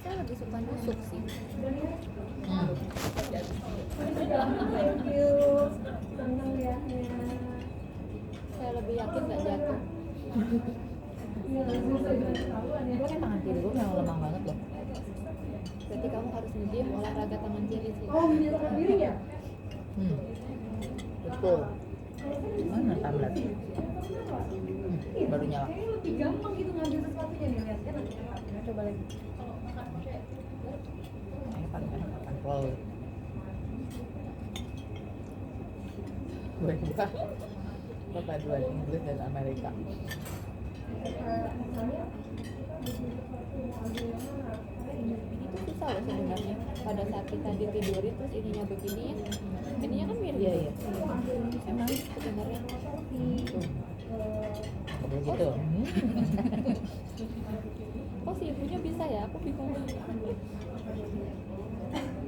saya lebih suka nusuk sih. Thank you. Senang liatnya. Saya lebih yakin nggak jatuh. Kan tangan kiri gue memang lemah banget loh. Berarti kamu harus nge-gym olahraga tangan kiri sih. Oh, menyatakan diri ya? Betul. Mana tablet? Baru nyala. Kayaknya lebih gampang gitu ngambil sesuatunya nih, lihat kan? Coba lagi. Yang paling enak makan roll. Gue buka perpaduan Inggris dan Amerika. Itu susah loh sebenarnya. Pada saat kita ditidurin terus ininya begini, ininya kan mirip. Iya, iya. Emang sebenarnya. Udah gitu. Oh si ibunya bisa ya? Aku bingung.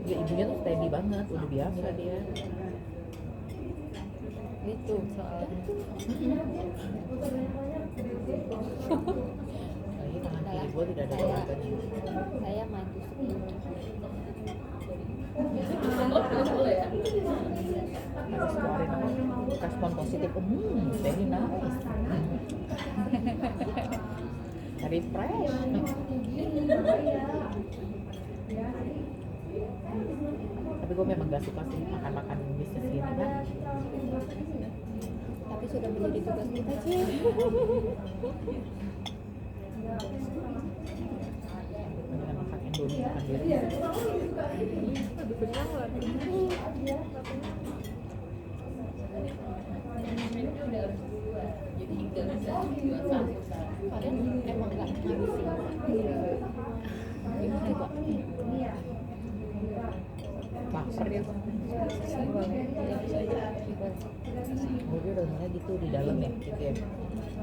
Ya ibunya tuh steady banget, udah biasa dia. Gitu soalnya. Lagi tangan kiri gue tidak ada olahraganya. Saya maju Harus keluarin respon positif. Very nice. Very fresh. Tapi gue memang gak suka sih makan-makan bisnis gini kan. tapi sudah menjadi tugas kita sih. Mendingan makan Indomie makan diri. Lebih kenyang lah. Kalian emang nggak ngabisin. Gimana kok? Lapar dia. Gue udah mulai gitu di dalam ya, gitu ya.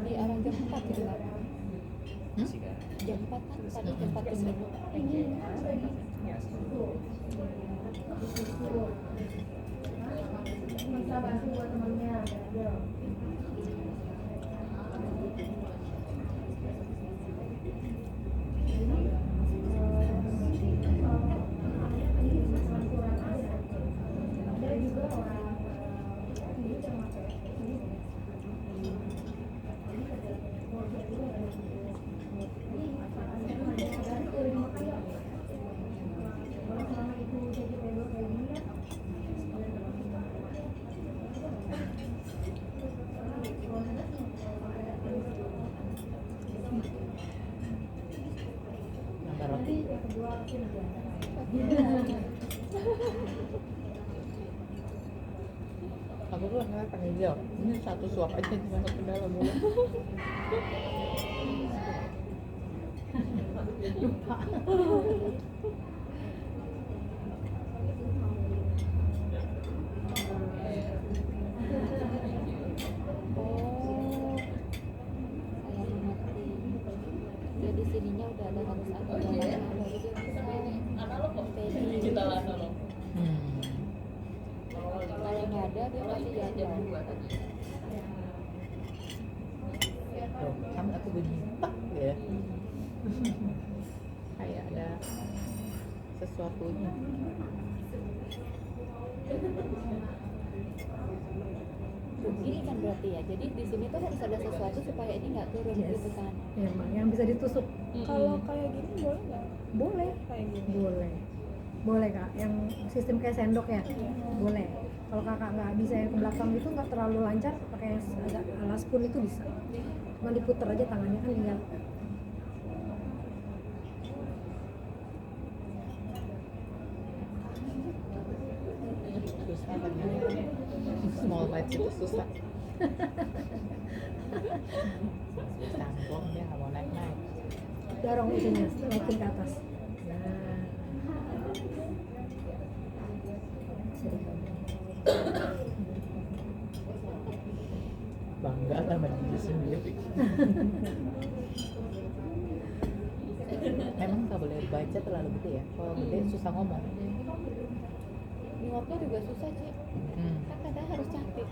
Di arah jam 4 gitu kan? Jam 4 kan tadi jam 4 jam 5. Bisa basi buat temennya. Nambah roti. Aku tuh nggak pengen jawab. Ini satu suap aja masuk ke dalam mulut. Lupa. Oh, saya mengerti. Jadi sininya udah ada harus ada jalan baru dia bisa steady. Kalau nggak ada dia pasti jatuh. Tuh, kan aku bunyi tak ya. Kayak ada sesuatunya. Ini kan berarti ya. Jadi di sini tuh harus ada sesuatu supaya ini nggak turun gitu kan. Emang yang bisa ditusuk. Kalau kayak gini boleh nggak? Boleh. Kayak gini. Boleh. Boleh kak, yang sistem kayak sendok ya? Boleh. Kalau kakak nggak bisa yang ke belakang itu nggak terlalu lancar, pakai agak alas pun itu bisa. Cuma diputer aja tangannya kan tinggal. Susah ternyata. Small bites itu susah. Canggung dia nggak mau naik-naik. Dorong itunya, naikin ke atas. Nah. Bangga sama diri sendiri. Memang nggak boleh baca terlalu gede ya. Kalau gede susah ngomong. Nyuapnya juga susah Ci. Kan kadang harus cantik.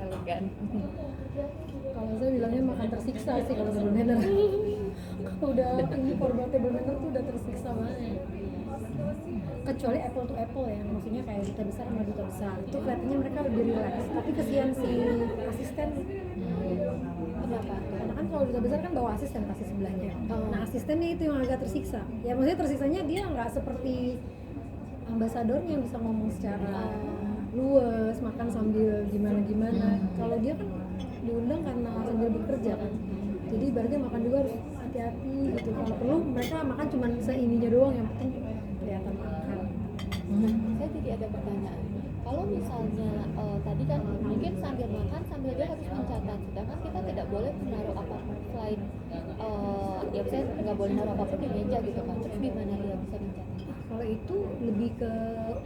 Elegan. Kalau saya bilangnya makan tersiksa sih kalau sebelum dinner. udah ini korban table manner tuh udah tersiksa banget. Kecuali apple to apple ya, maksudnya kayak duta besar sama duta besar itu kelihatannya mereka lebih relax, tapi kesian si asisten. Kenapa? Karena kan kalau duta besar kan bawa asisten pasti sebelahnya. Oh. Nah asistennya itu yang agak tersiksa. Ya maksudnya tersiksanya dia nggak seperti ambasadornya yang bisa ngomong secara luas, makan sambil gimana-gimana. Kalau dia kan diundang karena sambil bekerja kan. Jadi ibaratnya makan juga harus hati-hati gitu. Kalau perlu mereka makan cuma seininya doang, yang penting kelihatan makan. Saya jadi ada pertanyaan. Kalau misalnya tadi kan mungkin sambil makan sambil dia harus mencatat, sedangkan kita tidak boleh menaruh apapun selain ya saya nggak boleh naruh apapun di meja gitu kan. Terus gimana dia bisa mencatat? Kalau itu lebih ke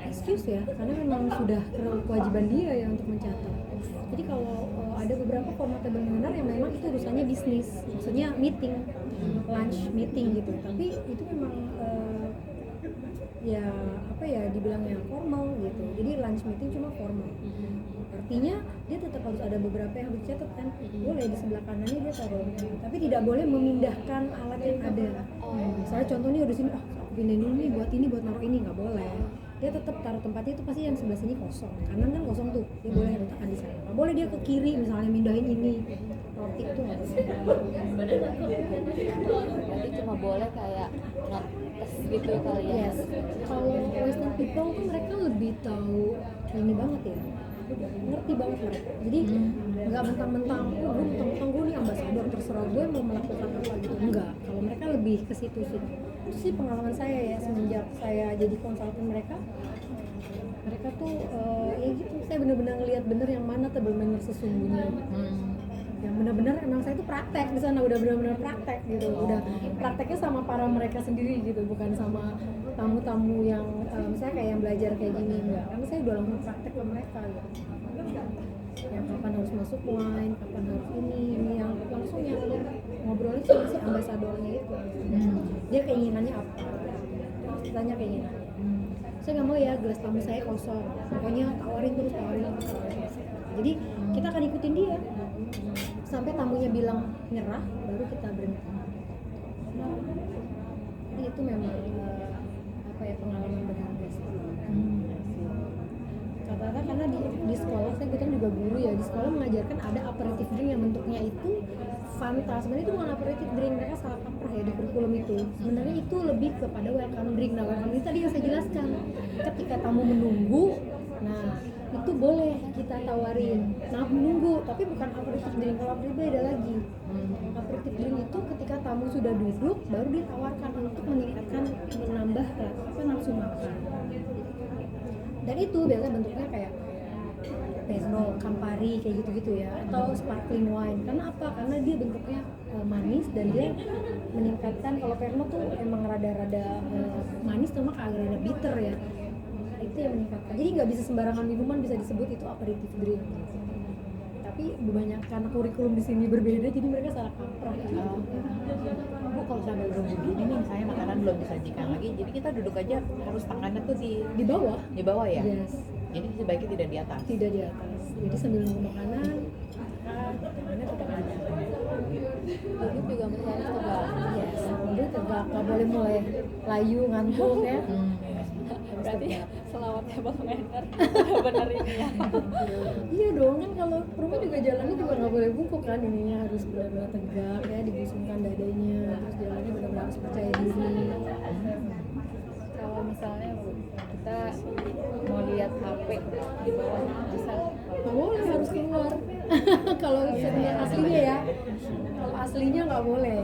excuse ya, karena memang sudah kewajiban dia ya untuk mencatat. Jadi kalau ada beberapa format table manner yang memang itu urusannya bisnis, maksudnya meeting, lunch meeting gitu. Tapi itu memang ya apa ya dibilangnya formal gitu. Jadi lunch meeting cuma formal. Artinya dia tetap harus ada beberapa yang harus dicatat kan. Boleh di sebelah kanannya dia taruh, tapi tidak boleh memindahkan alat yang ada. Misalnya contohnya udah sini, aku pindahin dulu nih buat ini, buat naruh ini, nggak boleh. Dia tetap taruh tempatnya itu pasti yang sebelah sini kosong, kanan kan kosong tuh, dia boleh letakkan di sana. Nggak boleh dia ke kiri misalnya mindahin ini roti itu nggak boleh. Berarti cuma boleh kayak notes gitu kali ya. Yes. Kalau Western people tuh mereka lebih tahu ini banget ya, ngerti banget mereka. Jadi nggak mentang-mentang, gue nih ambasador terserah gue mau melakukan apa gitu. Enggak. Kalau mereka lebih ke situ sih. Itu sih pengalaman saya ya semenjak saya jadi konsultan mereka. Mereka tuh ya gitu. Saya benar-benar ngelihat bener yang mana table manner sesungguhnya. Yang benar-benar emang saya tuh praktek di sana, udah benar-benar praktek gitu, udah prakteknya sama para mereka sendiri gitu, bukan sama tamu-tamu yang misalnya kayak yang belajar kayak gini, enggak, karena saya udah langsung praktek ke mereka gitu, yang kapan harus masuk wine, kapan harus ini yang langsung yang ngobrolnya sama si ambasadornya itu, dia keinginannya apa, tanya keinginannya, saya nggak mau ya gelas tamu saya kosong, pokoknya tawarin terus. Jadi kita akan ikutin dia sampai tamunya bilang nyerah, baru kita berhenti. Jadi itu memang apa ya, pengalaman berharga sih. Kata-kata karena di sekolah saya kan juga guru ya, di sekolah mengajarkan ada aperitif drink yang bentuknya itu Fanta. Sebenarnya itu bukan aperitif drink, mereka salah kaprah ya di kurikulum itu. Sebenarnya itu lebih kepada welcome drink. Nah welcome drink tadi yang saya jelaskan, ketika tamu menunggu, nah itu boleh kita tawarin. Nah menunggu, tapi bukan aperitif drink. Kalau aperitif beda lagi. Aperitif drink itu ketika tamu sudah duduk, baru ditawarkan untuk meningkatkan, menambah nafsu makan. Dan itu biasanya bentuknya kayak Pernod, Campari kayak gitu-gitu ya, atau sparkling wine. Karena apa? Karena dia bentuknya manis dan dia meningkatkan. Kalau Pernod tuh emang rada-rada manis, cuma agak rada bitter ya. Itu yang meningkatkan. Jadi nggak bisa sembarangan minuman bisa disebut itu aperitif drink. Tapi banyak karena kurikulum di sini berbeda, jadi mereka salah kaprah. Bu, kalau sambil nunggu gini nih, saya makanan belum disajikan lagi, jadi kita duduk aja harus tangannya tuh Di bawah. di bawah ya? Yes. Jadi sebaiknya tidak di atas. Tidak di atas. Jadi sambil nunggu makanan, tangannya tetap ada. Duduk juga mesti harus tegak. Yes. Duduk tegak, nggak boleh mulai layu ngantuk ya. Berarti selawat table manner bener ini ya. Iya dong, kan kalau rumah juga jalannya juga nggak boleh bungkuk kan, ininya harus benar-benar tegak ya, digusungkan dadanya, terus jalannya benar-benar harus percaya diri. Kalau misalnya Bu, kita mau lihat HP di bawah bisa. Nggak boleh, harus keluar. Kalau sebenarnya aslinya ya, kalau aslinya nggak boleh.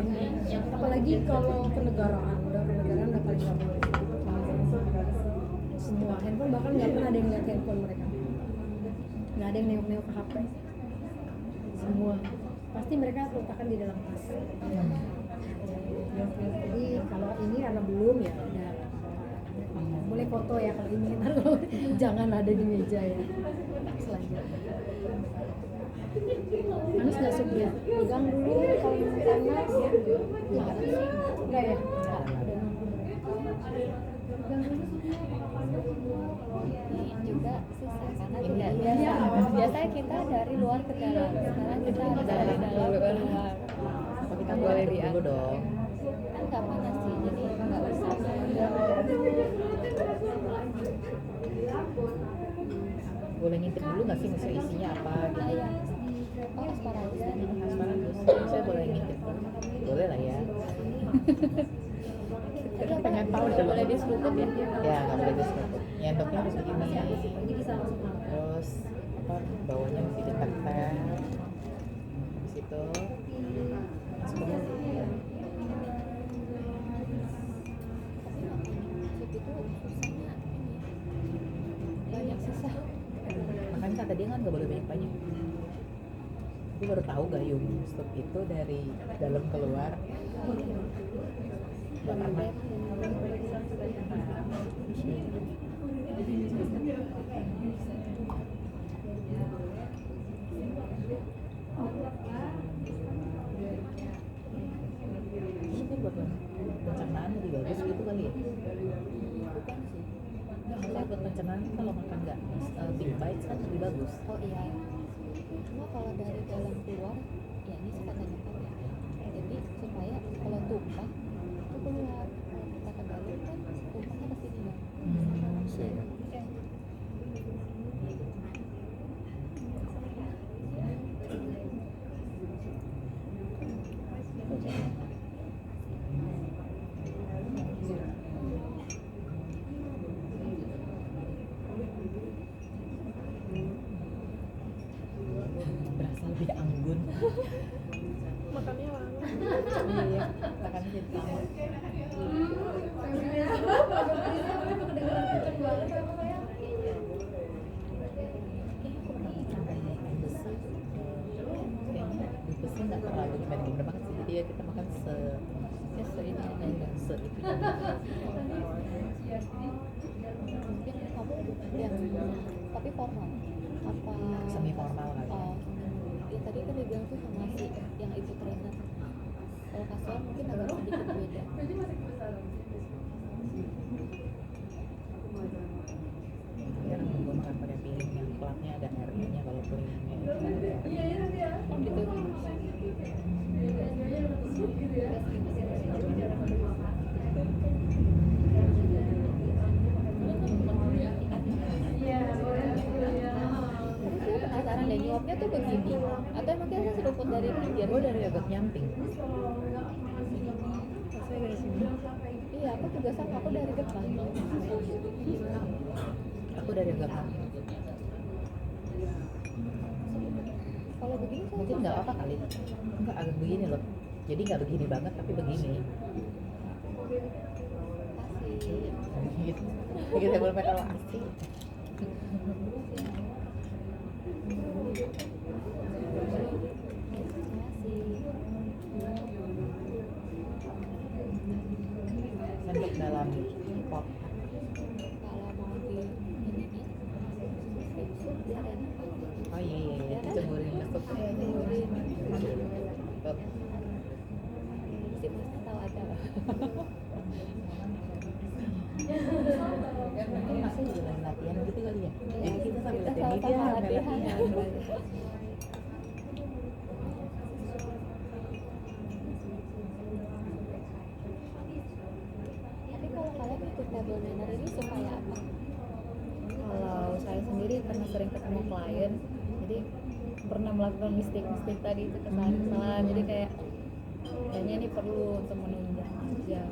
Apalagi kalau kenegaraan, udah paling nggak boleh. Semua handphone, bahkan nggak pernah ada yang lihat handphone mereka, nggak ada yang nengok-nengok ke HP, semua pasti mereka letakkan di dalam tas. Jadi kalau ini karena belum ya udah boleh foto ya, kalau ini ntar jangan ada di meja ya. Selanjutnya panas nggak sih dia? Pegang dulu kalau panas ya. Enggak ya? Ini juga susah karena tidak biasanya kita dari luar ke dalam, sekarang kita harus dari dalam ke luar. Kita boleh dulu dong. kan nggak panas sih, jadi nggak usah. Boleh ngintip dulu nggak sih misalnya isinya apa gitu? Ah ya, oh asparagus kan. Asparagus, saya boleh ngintip dulu? Boleh lah ya. Tapi apa Pengen tahu nggak dulu. boleh diseruput ya? Ya nggak boleh diseruput. Nyendoknya harus begini. Jadi bisa langsung makan. Terus apa bawahnya mesti ditekan. Habis itu masukin Tapi makan chip itu susahnya ini banyak susah. makanya kata dia kan nggak boleh banyak-banyak. Aku baru tahu gayung sup itu dari dalam keluar. Nggak pernah. Ini buat pencernaan lebih bagus gitu kali ya. Bukan sih. Nggak, maksudnya buat pencernaan kalau makan nggak big bites kan lebih bagus. Oh iya. Cuma kalau dari dalam keluar, ya ini sih kata nyokap ya. Jadi supaya kalau tumpah itu keluar. Kalau kita ke dalam kan tumpahnya ke sini dong. Berasa lebih anggun. Makannya lama. Iya, makannya jadi lama. Aku pernah makan kayak besi. Kayaknya di besi nggak terlalu gimana banget sih. Jadi ya kita makan ya ini aja, se itu. Mungkin kamu yang tapi formal apa Semi formal kali. Oh, ya tadi kan dia bilang tuh sama si yang ibu trainer. Kalau kasual mungkin agak sedikit beda. Sekarang gue makan pakai piring yang pelaknya ada airnya, kalau piringnya ada airnya. Oh gitu. Tapi saya penasaran deh nyuapnya tuh begini atau emang kita seruput dari pinggir? Gue dari agak nyamping. Saya dari sini. Iya, aku juga sama, aku dari depan. Aku dari agak nyamping. Kalau begini saya Mungkin nggak apa kali. Enggak agak begini loh. Jadi nggak begini banget tapi begini. kasih. Gitu. Kita boleh pakai asing. Sendok dalam pot. Kalau mau di iniin sup ada Oh iya, ceburin ke sup. Tuh. si mas tahu ada. Mungkin masih juga lagi latihan gitu kali ya. Jadi kita sambil Kita latihan dia sama-sama sambil latihan. latihan. Tapi kalau kalian ikut table manner ini supaya apa? Kalau saya sendiri karena sering ketemu klien, jadi pernah melakukan mistake tadi itu kesalahan, jadi kayaknya ini perlu untuk menunjang aja,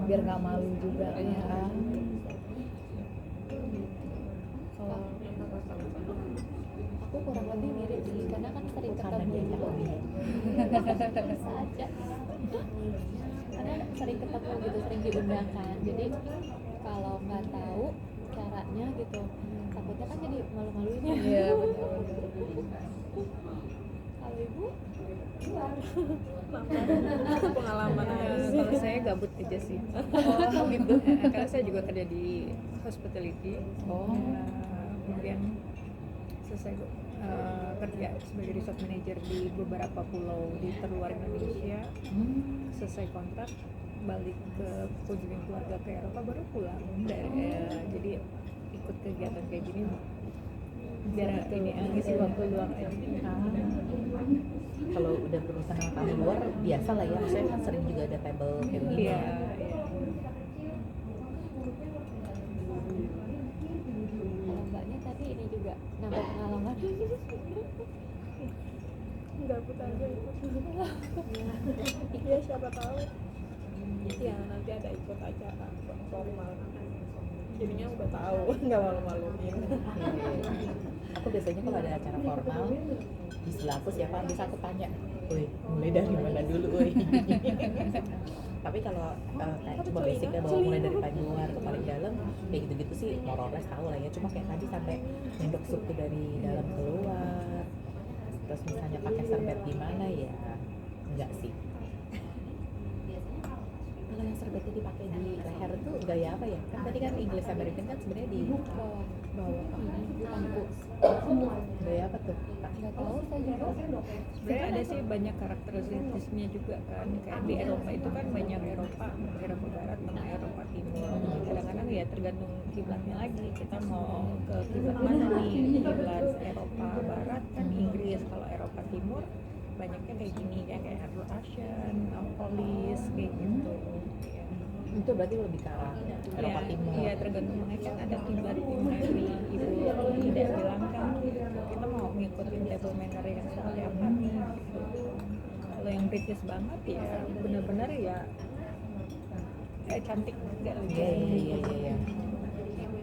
biar nggak malu juga. Iya. Kalau Aku kurang lebih mirip sih, karena kan sering Karena ketemu dia gitu. cakep. Bisa aja. Karena sering ketemu gitu, sering diundangkan. Jadi kalau nggak tahu caranya gitu, takutnya kan jadi malu-maluin ya. iya benar. Kalau ibu, Pengalaman Kalau saya gabut aja sih. Oh gitu. Karena saya juga kerja di hospitality. Oh. Kemudian selesai kerja sebagai resort manager di beberapa pulau di terluar Indonesia. Selesai kontrak, balik ke kunjungin keluarga ke Eropa, baru pulang dari jadi ikut kegiatan kayak gini biar ini ngisi waktu luang aja. Kalau udah berurusan sama tamu luar biasa lah ya, maksudnya kan sering juga ada table kayak begini. Iya, ya. iya. Kalau mbaknya tadi ini juga nambah pengalaman. gabut aja ikut ya siapa tahu ya nanti ada ikut acara formal jadinya udah tahu nggak malu-maluin. Aku biasanya kalau ada acara formal di sebelah aku siapa bisa aku tanya, woi mulai dari mana dulu woi. Tapi kalau kayak cuma basic ya bahwa mulai dari paling luar ke paling dalam kayak gitu-gitu sih more or less tahu lah ya. Cuma kayak tadi sampai nyendok sup tuh dari dalam keluar, terus misalnya pakai serbet gimana ya enggak sih. Kalau yang serbetnya dipakai di leher tuh gaya apa ya? Kan tadi kan English American kan sebenarnya di Bawah bawah di pangku. gaya apa tuh? Nggak tahu saya juga. Sebenarnya ada sih banyak karakteristiknya juga kan, kayak di Eropa itu kan banyak Eropa Barat sama Eropa Timur. Kadang-kadang ya tergantung kiblatnya lagi, kita mau ke kiblat mana nih, kiblat Eropa Barat kan Inggris, kalau Eropa Timur banyaknya kayak gini ya, kayak Anglo-Asian, Polis kayak gitu. Ya. Itu berarti lebih ke arah Eropa Timur. Iya, tergantung, makanya kan ada kiblat yang dari ibu tidak bilang kan kita mau ngikutin table manner yang seperti apa nih gitu. Kalau yang British banget ya benar-benar ya cantik nggak lucu. Iya.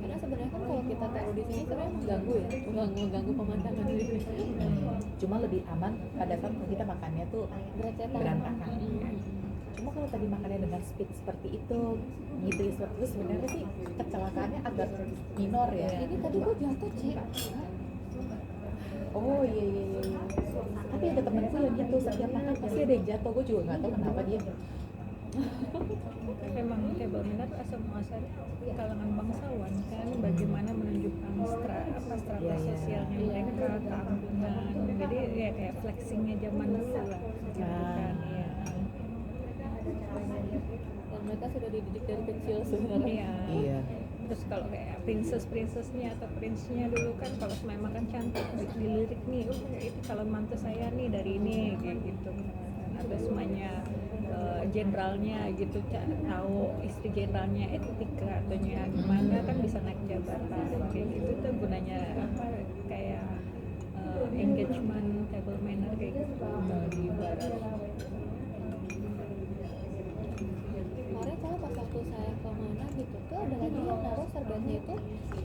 Karena sebenarnya kan kalau kita taruh di sini sebenarnya mengganggu ya, mengganggu pemandangan di sini. Cuma lebih aman pada saat kita makannya tuh Berantakan. berantakan. Cuma kalau tadi makannya dengan speed seperti itu, gitu seperti itu sebenarnya sih kecelakaannya agak minor ya. Ini tadi gua jatuh Ci. Oh iya. Tapi ada temenku yang gitu setiap makan pasti ada yang jatuh. Gue juga nggak tahu kenapa dia. Memang table manner asal muasalnya kalangan bangsawan kan, bagaimana menunjukkan strata Iya. sosialnya mereka, keanggunan. Jadi ya kayak flexingnya zaman dulu lah gitu kan ya. Dan mereka sudah dididik dari kecil sebenarnya. Iya. Terus kalau kayak princess-princessnya atau prince-nya dulu kan kalau semai makan cantik dilirik nih, oh itu calon mantu saya nih dari ini kayak gitu kan. Atau semuanya jenderalnya gitu, tahu istri jenderalnya etika atau gimana kan bisa naik jabatan kayak gitu tuh gunanya apa, kayak engagement table manner kayak gitu kalau di barat. Kemarin saya pas waktu saya kemana gitu tuh ada lagi yang naruh serbetnya itu,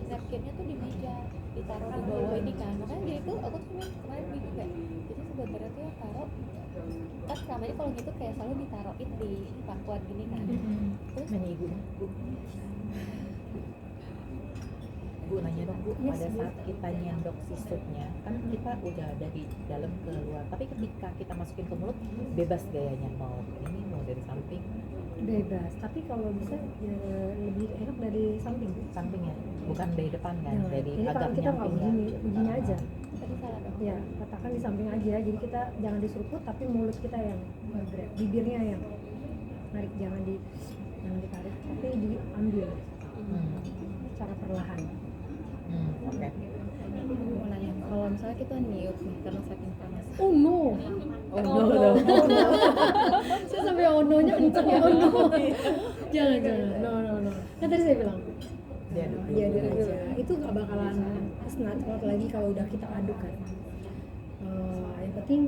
napkinnya tuh di meja, ditaruh di bawah ini kan. Makanya jadi tuh aku tuh kemarin bingung kayak, jadi sebenarnya tuh yang taruh kan selama ini kalau gitu kayak selalu ditaruhin di pangkuan gini kan. Terus Nanya ibu, Bu nanya dong Bu, pada saat kita nyendok si supnya kan kita udah dari dalam ke luar, tapi ketika kita masukin ke mulut bebas gayanya, mau ini mau dari samping bebas, tapi kalau bisa ya, lebih enak dari samping. ya, bukan dari depan kan, Nah, dari jadi agak kalau kita nggak nyamping begini aja, tadi salah dong. ya katakan di samping aja, jadi kita jangan diseruput tapi mulut kita yang bergerak, bibirnya yang narik, jangan ditarik tapi diambil cara perlahan. Oke. Mau nanya, kalau misalnya kita niup nih karena saking panas. Oh no, Oh no. saya sampai ononya kenceng ya, oh no. Jangan, no. Kan tadi saya bilang diaduk aja, itu nggak bakalan snat apalagi kalau udah kita aduk kan. Yang penting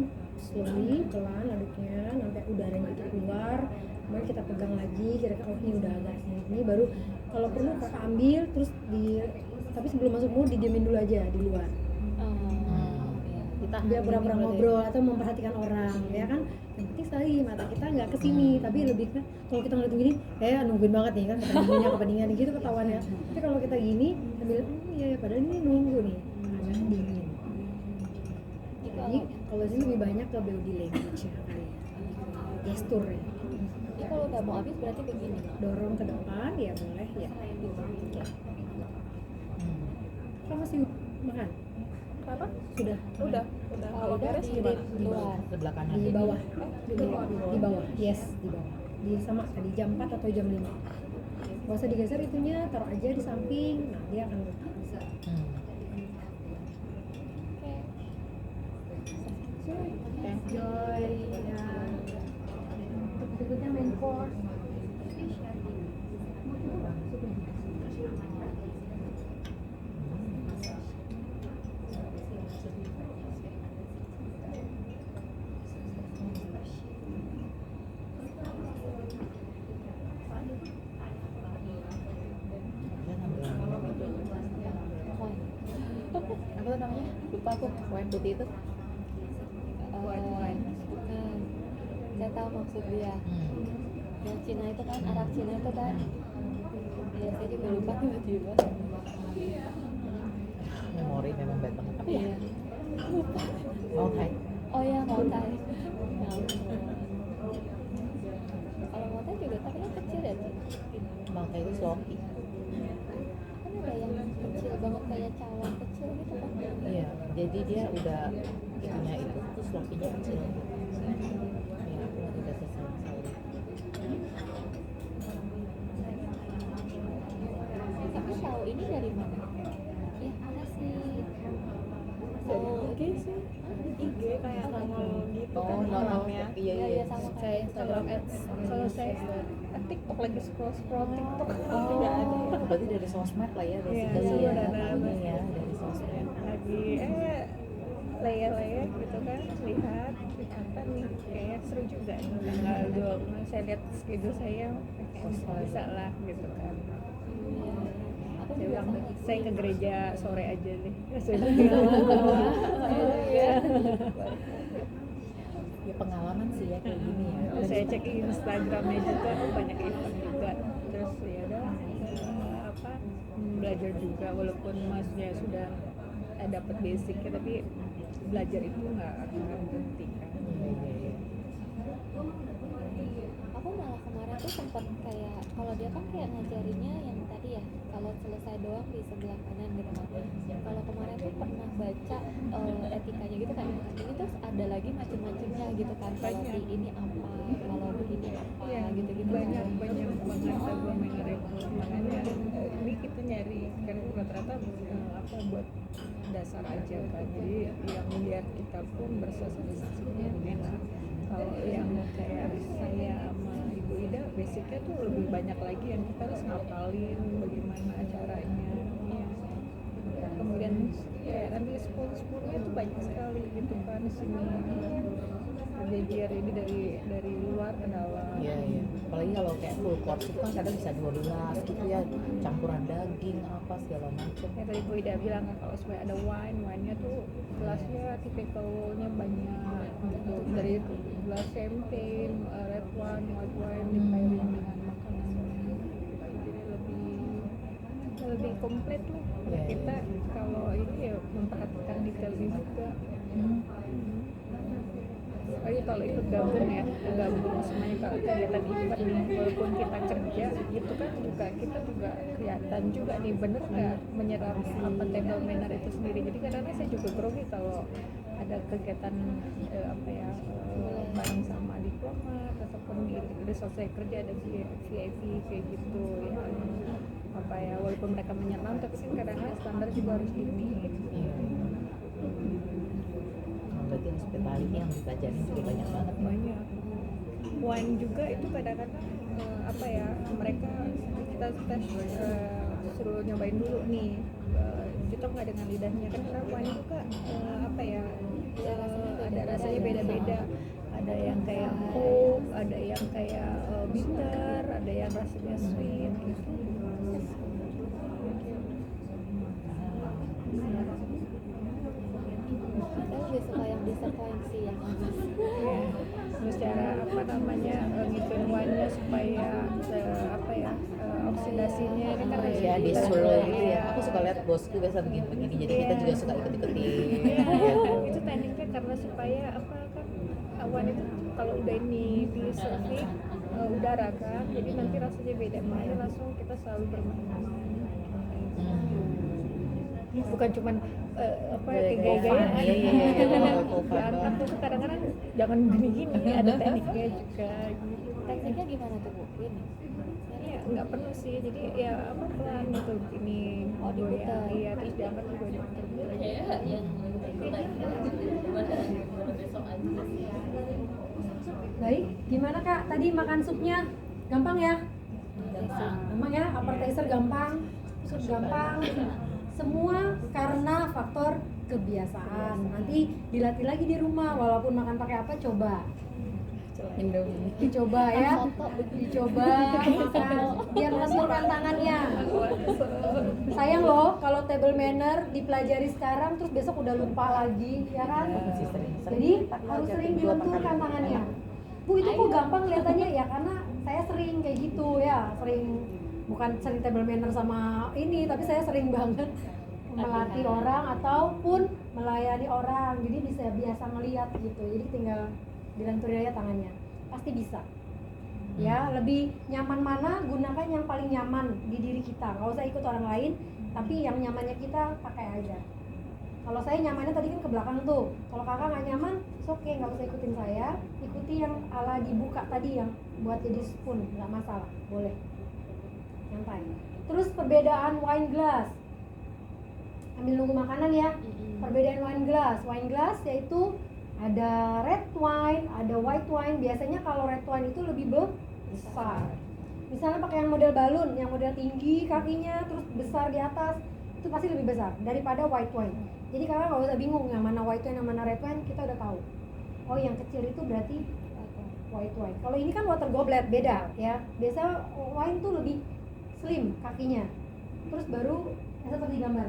slowly, pelan aduknya sampai udaranya itu keluar, baru kita pegang lagi, kira-kira oh ini udah agak ini, baru kalau perlu kakak ambil terus tapi sebelum masuk mulut didiemin dulu aja di luar. Kita Dia pura-pura ngobrol atau memperhatikan orang, ya kan? Yang penting sekali mata kita nggak kesini, tapi lebih kan kalau kita ngeliat gini, nungguin banget nih kan, kepentingan gitu ketahuan ya. Tapi kalau kita gini, sambil iya padahal ini nunggu nih, agak dingin. Jadi kalau sini lebih banyak ke body language ya kali ya, gestur ya. Jadi kalau udah mau habis berarti begini. Dorong ke depan ya boleh ya. Oke. Kamu masih makan? Apa? Sudah. Udah kalau Udah beres di gimana? luar. Sebelah kanan Di bawah. Di bawah. Yes, di bawah. Di sama tadi jam 4 atau jam 5. Gak usah digeser itunya, taruh aja di samping. Nah, dia akan bisa. Joy ya. Berikutnya main course. Dia ngambil yang minum itu Wine. apa tuh namanya, lupa aku, wine putih itu. White wine. Bukan. Saya tahu maksud dia. Yang Cina itu kan, arak Cina itu kan. Ya saya juga lupa tiba-tiba. Memori memang bad banget. Apa ya? Iya. Oh, hai. Oh ya, mau tai. Kalau mau tai juga tapi kan kecil ya, Ci. Malta itu sloppy. Kan ada yang kecil banget kayak cawan kecil gitu kan. Iya, jadi dia udah itunya itu tuh sloppy-nya kecil. Iya, aku udah selesai. Tapi tahu ini dari mana? Ya, ada sih. Dari Oh, IG sih, IG kayak nongol gitu kan Oh, namanya. Iya, iya, iya. sama Saya kayak Instagram ads. Kalau saya TikTok lagi scroll TikTok. Oh, Nggak ada ya. berarti dari sosmed lah ya, Iya, basically ya. sebenarnya. Tahunya ya dari sosmed. Lagi layer-layer gitu kan, lihat apa nih, kayaknya seru juga nih tanggal 2. Saya lihat schedule saya kayak bisa lah gitu kan. aku Saya juga bilang, sama. saya ke gereja sore aja deh. Saya Ya pengalaman sih ya kayak gini ya. Terus saya cek Instagramnya juga, oh banyak event juga. Terus ya udah apa, belajar juga walaupun maksudnya sudah dapat basicnya, tapi belajar itu nggak akan berhenti kan. Iya. Aku malah kemarin tuh sempat kayak kalau dia kan kayak ngajarinnya yang tadi ya kalau selesai doang di sebelah kanan gitu kan. Kalau kemarin tuh pernah baca etikanya gitu kan, ini tuh ada lagi macam-macamnya gitu kan. Kalau di ini apa, kalau begini apa Iya, gitu-gitu. banyak banget aglomerasi itu. Makanya ini kita nyari karena rata-rata apa buat dasar aja kan, jadi yang biar kita pun bersosialisasinya enak. Kalau yang kayak saya sama Ibu Ida, basicnya tuh lebih banyak lagi yang kita harus ngapalin bagaimana caranya. Kemudian kayak nanti sekolah-sekolahnya tuh banyak sekali gitu kan di sini. Belajar ini dari luar ke dalam. Iya, iya. Apalagi kalau kayak full course itu kan kadang bisa 12 gitu ya, campuran daging apa segala macam. Ya tadi Bu Ida bilang kan kalau supaya ada wine-nya tuh gelasnya tipikalnya banyak gitu, dari gelas champagne, red wine, white wine dipairing dengan makanan, jadi lebih komplit lah. Iya, Kita kalau ini ya memperhatikan detailnya juga. Apalagi kalau ikut gabung semuanya kalau kegiatan event nih, walaupun kita kerja gitu kan juga kita juga kelihatan juga nih bener nggak menyerap apa table manner itu sendiri. Jadi kadang-kadang saya juga grogi kalau ada kegiatan bareng sama diplomat ataupun di selesai kerja ada VIP kayak gitu ya, apa ya, walaupun mereka menyelam tapi kan kadang-kadang standar juga harus ini. Iya. Berarti hospitality yang dipelajarin juga banyak banget. Banyak wine juga itu kadang-kadang mereka kita suruh nyobain dulu nih, cocok nggak dengan lidahnya kan, karena wine juga ada rasanya beda-beda, ada yang kayak oak, ada yang kayak bitter, ada yang rasanya sweet gitu. Saya lebih suka yang dessert wine sih yang manis. Ya, terus cara ngikutin wine-nya supaya oksidasinya ini kan ada Ya di swirl gitu ya. Aku suka lihat bosku biasa begini-begini, jadi kita juga suka ikut-ikutin. Itu tekniknya karena supaya awan itu kalau udah ini di serving udara kan, jadi nanti rasanya beda, makanya langsung kita selalu bermain. Bukan cuman kayak gaya-gayaan. Diangkat tuh kadang-kadang jangan gini-gini, ada tekniknya juga gitu. Tekniknya gimana tuh Bu? Ini. Iya, nggak penuh sih, jadi ya apa pelan gitu ini Oh, diputar. iya terus diangkat juga diputar. Baik, gimana Kak? Tadi makan supnya gampang ya? Gampang ya, appetizer gampang, sup gampang. Semua karena faktor kebiasaan. Nanti dilatih lagi di rumah, walaupun makan pakai apa coba. Indomie. Dicoba ya, dicoba makan biar lenturkan tangannya. Sayang loh kalau table manner dipelajari sekarang terus besok udah lupa lagi, ya kan? Masih sering. Jadi harus sering dilenturkan tangannya. Bu, itu kok gampang kelihatannya ya, karena saya sering kayak gitu ya, sering bukan sering table manner sama ini, tapi saya sering banget melatih orang ataupun melayani orang, jadi bisa biasa ngeliat gitu, jadi tinggal dilenturin aja tangannya, pasti bisa. Ya, lebih nyaman mana, gunakan yang paling nyaman di diri kita, nggak usah ikut orang lain, tapi yang nyamannya kita pakai aja. Kalau saya nyamannya tadi kan ke belakang tuh, kalau kakak nggak nyaman, oke, nggak usah ikutin saya, ikuti yang ala dibuka tadi yang buat jadi spoon, nggak masalah, boleh, nyantai. Terus perbedaan wine glass, ambil nunggu makanan ya. Perbedaan wine glass yaitu ada red wine, ada white wine. Biasanya kalau red wine itu lebih besar. Misalnya pakai yang model balon, yang model tinggi kakinya terus besar di atas, itu pasti lebih besar daripada white wine. Jadi kakak nggak usah bingung yang mana white wine, yang mana red wine, kita udah tahu. Oh, yang kecil itu berarti white wine. Kalau ini kan water goblet, beda ya. Biasa wine tuh lebih slim kakinya. Terus baru seperti gambar.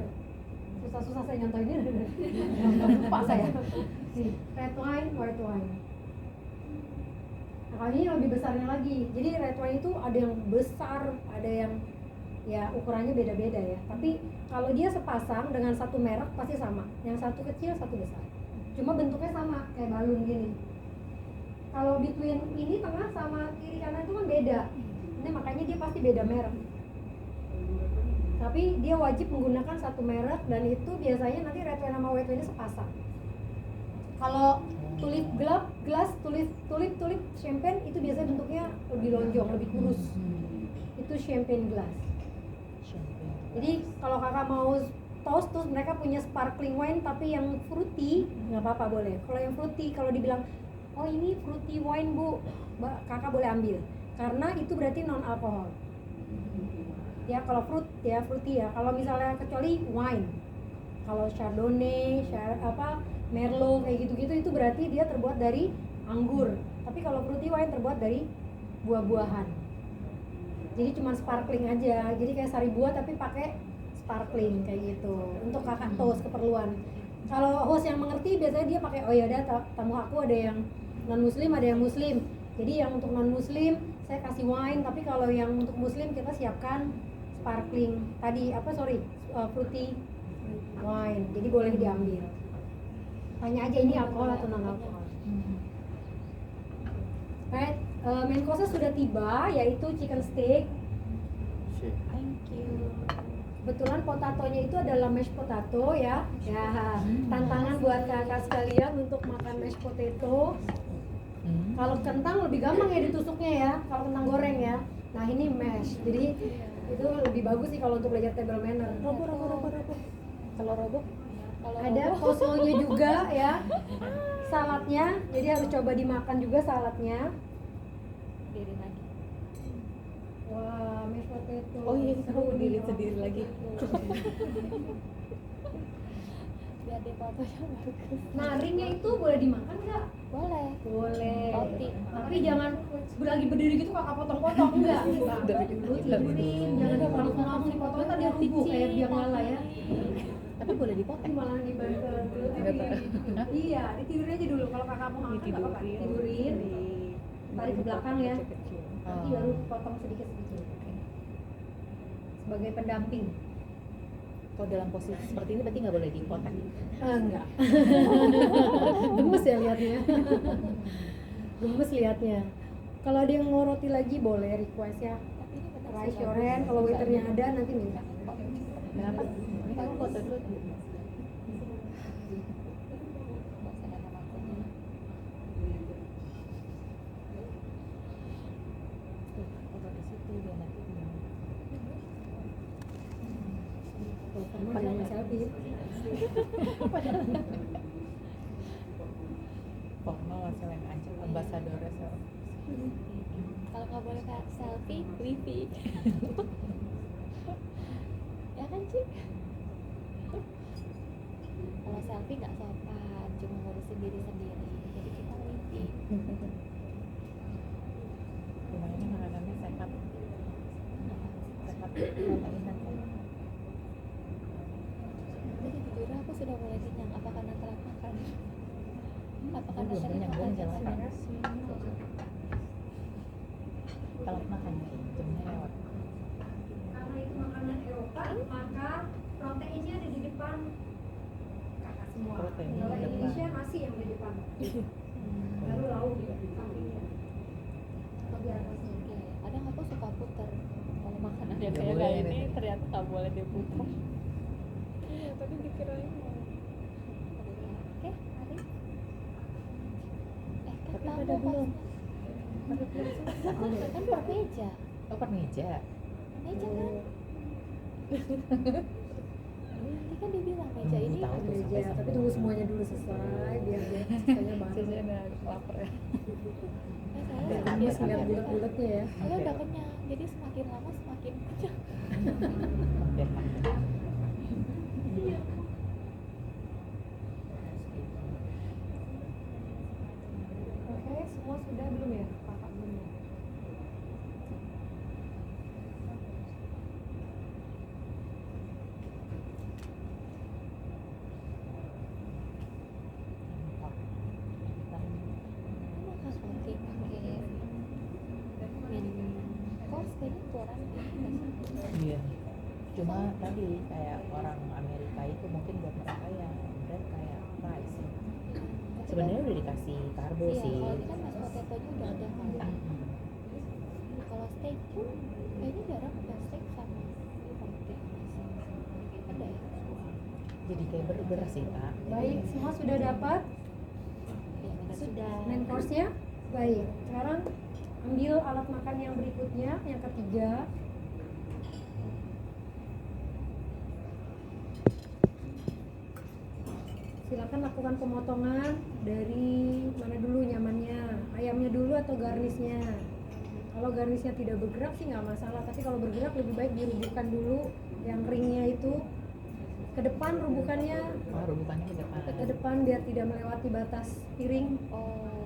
Susah-susah saya nyontohinnya. Lupa saya. Nih, red wine, white wine. Nah, kali ini lebih besarnya lagi. Jadi red wine itu ada yang besar, ada yang ya ukurannya beda-beda ya. Tapi kalau dia sepasang dengan satu merek pasti sama. Yang satu kecil, satu besar. Cuma bentuknya sama, kayak balon gini. Kalau between ini tengah sama kiri kanan itu kan beda. Ini makanya dia pasti beda merek. Tapi dia wajib menggunakan satu merek dan itu biasanya nanti red wine sama white wine sepasang. Kalau tulip glass, tulip champagne itu biasanya bentuknya lebih lonjong, lebih kurus. Itu champagne glass. Jadi kalau kakak mau toast terus mereka punya sparkling wine tapi yang fruity, nggak apa-apa, boleh. Kalau yang fruity, kalau dibilang oh ini fruity wine bu, kakak boleh ambil karena itu berarti non alkohol. Ya kalau fruity ya. Kalau misalnya kecuali wine, kalau chardonnay, merlot kayak gitu-gitu itu berarti dia terbuat dari anggur. Tapi kalau fruity wine terbuat dari buah-buahan. Jadi cuma sparkling aja. Jadi kayak sari buah tapi pakai sparkling kayak gitu. Untuk kakak toast keperluan. Kalau host yang mengerti biasanya dia pakai oh ya ada tamu aku ada yang non muslim, ada yang muslim. Jadi yang untuk non muslim saya kasih wine, tapi kalau yang untuk muslim kita siapkan sparkling tadi fruity wine, jadi boleh diambil. Tanya aja ini alkohol atau non alkohol. Right, main course sudah tiba yaitu chicken steak. Thank you. Kebetulan potatonya itu adalah mashed potato ya. Ya, tantangan buat kakak sekalian untuk makan mashed potato. Kalau kentang lebih gampang ya ditusuknya ya, kalau kentang goreng ya. Nah ini mash, jadi itu lebih bagus sih kalau untuk belajar table manner. Robo. Kalau robo ada coleslawnya juga ya, saladnya, jadi harus coba dimakan juga saladnya. Diri lagi. Wah, mashed potato. Oh iya, kamu diri sendiri lagi. Biar dia fotonya bagus. Nah, ringnya itu boleh dimakan nggak? Boleh. Boleh. Roti. Tapi jangan lagi berdiri gitu kakak potong-potong enggak. Lu tidurin, jangan langsung dipotong tadi dia rubuh kayak biang lala ya. Tapi boleh dipotong. Malah dibantu dulu tidurin. Iya, ditidurin aja dulu. Kalau kakak mau makan enggak apa-apa, tidurin. Tarik ke belakang ya. Nanti baru potong sedikit-sedikit. Sebagai pendamping. Kalau dalam posisi seperti ini berarti nggak boleh dipotong. Enggak. Gemes ya liatnya. Gemes liatnya. Kalau ada yang mau roti lagi boleh request ya. Raise your hand. Kalau waiternya ada nanti minta. Kenapa? Ini kamu foto dulu. Foto di situ biar nanti mah jangan selfie. Formal selain aja ambasadornya Kalau nggak boleh kayak selfie, wifi. Ya kan Ci? Kalau selfie nggak sopan, cuma ngurusin diri sendiri. Jadi kita wifi. lumayan makanannya sehat protein dan sehat. Jadi jujur aku sudah mulai kenyang. Apa karena telat makan? Apa karena Belum tadi kenyang, makan belum jam jalan. 11? Telat makan jamnya lewat. Karena itu makanan Eropa, maka proteinnya ada di depan kakak semua. Proteinnya Kalau di depan. Indonesia nasi yang di depan. Baru lauk di sampingnya. Atau di atasnya. Oke, kadang aku suka puter. Kalau makanan yang Nggak kayak boleh ini gitu. ternyata nggak boleh diputer. Iya, tadi dikirain mau. Oke, mari. Kan Tapi tamu pada belum. hostnya. Kan per meja. Oh, per meja. Meja kan? Tadi kan dia bilang meja ini Tahu tuh sampai Meja, tapi tunggu semuanya dulu selesai biar dia sisanya baru. lapar ya. saya Biar semakin Dia lihat bulat-bulatnya ya. saya udah kenyang, jadi semakin lama semakin kenyang. Biar makan. Oke, semua sudah belum ya? Kakak belum ya? Ini makan roti pakai min course kayaknya kurang deh. Iya. Cuma tadi kayak orang Amerika itu mungkin buat mereka yang berat kayak rice. Sebenarnya udah dikasih karbo Iya, sih. kalau ini kan mashed potato-nya udah ada kan. Ah, Kalau steak pun kayaknya jarang ada steak sama roti. Ada ya? jadi kayak burger sih, Kak. Baik, semua sudah dapat Iya, benar sudah. main course-nya? Baik, sekarang ambil alat makan yang berikutnya, yang ketiga. Silakan lakukan pemotongan dari mana dulu nyamannya, ayamnya dulu atau garnisnya. Kalau garnisnya tidak bergerak sih nggak masalah, tapi kalau bergerak lebih baik dirubuhkan dulu yang ringnya itu ke depan, rubuhkannya Oh, rubukannya ke depan. ke depan biar tidak melewati batas piring. Oh,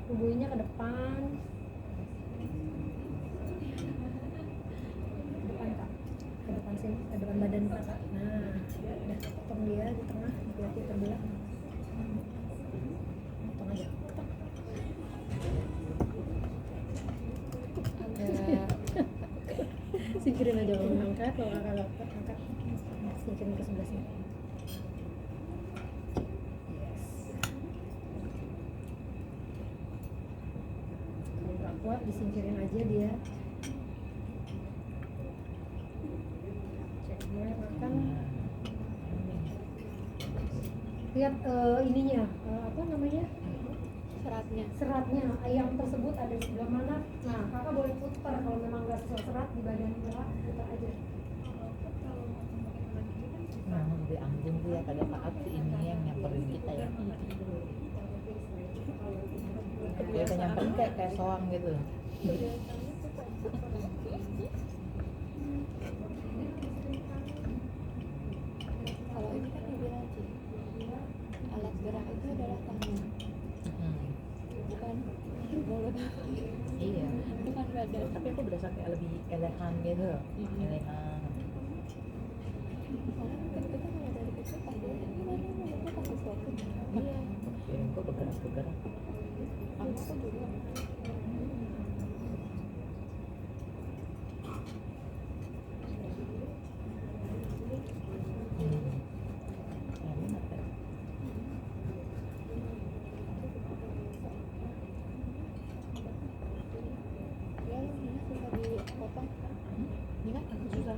Rubuhinnya ke depan. Ke depan kak, ke depan sini, ke depan badan kakak. Nah, udah potong dia di tengah biar dia terbelah. Potong aja. Ketok. agak Singkirin aja kalau angkat, kalau kakak angkat, singkirin ke sebelah sini. Yes. Kalau nggak kuat disingkirin aja dia. Cek mulai makan. Lihat ininya, apa namanya? seratnya. Seratnya ayam tersebut ada di sebelah mana. Nah, kakak boleh putar kalau memang nggak sesuai serat di badan kakak, putar aja. Nah, lebih anggun tuh ya pada saat si ini yang nyamperin kita ya. Dia udah nyamperin kayak soang gitu. Kalau ini kan dibilang sih alat gerak itu adalah tangan, bukan mulut, Iya. bukan badan. Tapi aku berasa kayak lebih elegan gitu. Elegan. Soalnya mungkin kita kalau dari kecil pasti gimana mulutnya kan sesuatu. Iya, Piringku bergerak-bergerak. aku juga. Enak ya. Ya, ini susah dipotong. Ini kan aku susah.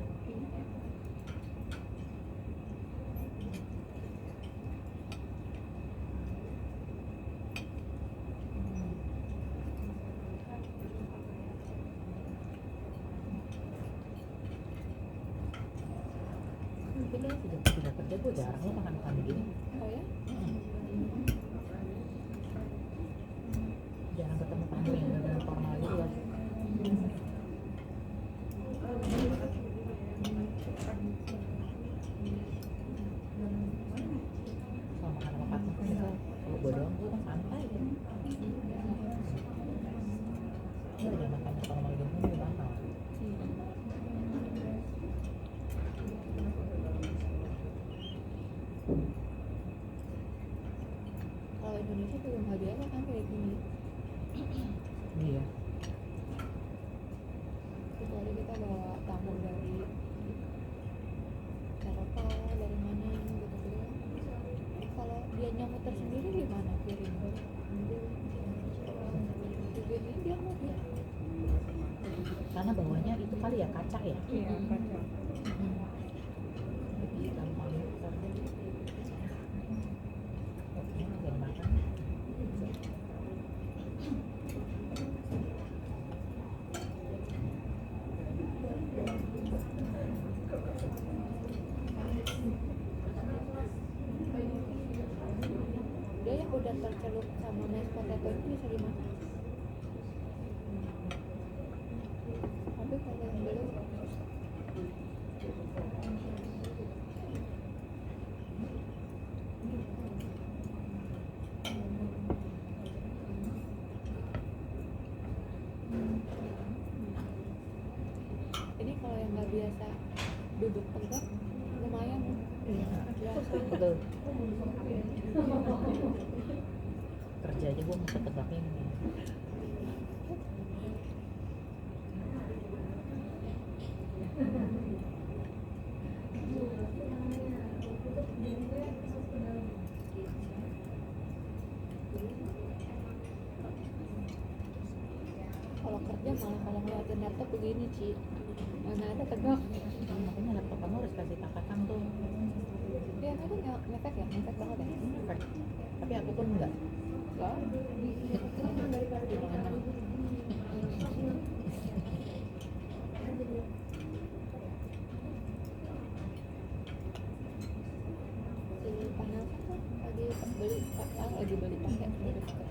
Tapi kayak sejak kerja gue jarang lo makan begini. Oh ya? Jarang ketemu tamu yang benar-benar formal gitu ya. Kalau makan sama partner kan misal kalau gue doang gue kan santai ya. Ini lagi makan formal gitu kan lebih mahal. Kalau Indonesia belum nggak biasa kan kayak gini. Iya. Kecuali kita bawa tamu dari Eropa, dari mana gitu. Kalau dia muter sendiri gimana piring? Begini dia muter. Karena bawahnya itu kali ya kaca ya. Iya, kaca. Lebih gampang muter. Oke, jadi makan. Dia yang udah tercelup sama mashed potato itu bisa dimakan. Tapi kalau yang belum, ini kalau yang nggak biasa duduk tegak lumayan. Biasa. Betul. Kerja aja gue mesti tegaknya ini. Kalau kerja malah kalau ngeliatin laptop begini Ci, mana ada tegak. Makanya laptop kamu harus kasih takatan tuh. Dia itu ngefek ya, ngefek banget ya. Perfect. Tapi aku pun enggak. Enggak. Si panasnya tuh lagi beli pakai baru pakai.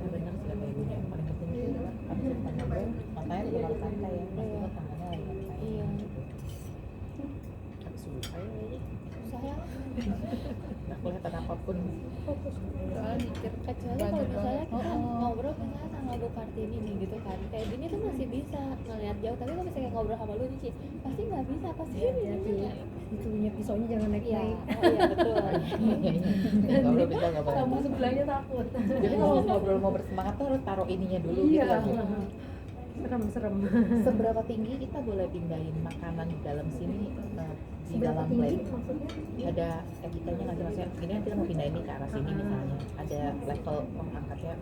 Benar sih kata ibunya yang paling penting itu habis kita ngobrol matanya lagi lalu santai ya. Maksudnya tangannya lagi santai. Iya. Tapi susah ya ini. Saya Nggak kelihatan apapun. Soalnya mikir kecuali kalau misalnya kita ngobrol misalnya sama Bu Kartini nih gitu kan, kayak gini tuh masih bisa ngeliat jauh, tapi kalau misalnya ngobrol sama lu nih Ci, pasti nggak bisa, pasti Itu punya pisaunya jangan iya. naik-naik. Oh iya betul. Ngobrol bisa nggak boleh. Sama sebelahnya takut. Jadi kalau ngobrol mau bersemangat tuh harus taruh ininya dulu gitu Iya. kan. Serem. Seberapa tinggi kita boleh pindahin makanan di dalam sini di Seberapa dalam tinggi plate? maksudnya? Ada etikanya nggak sih, maksudnya ini kita mau pindahin nih ke arah sini misalnya ada level angkatnya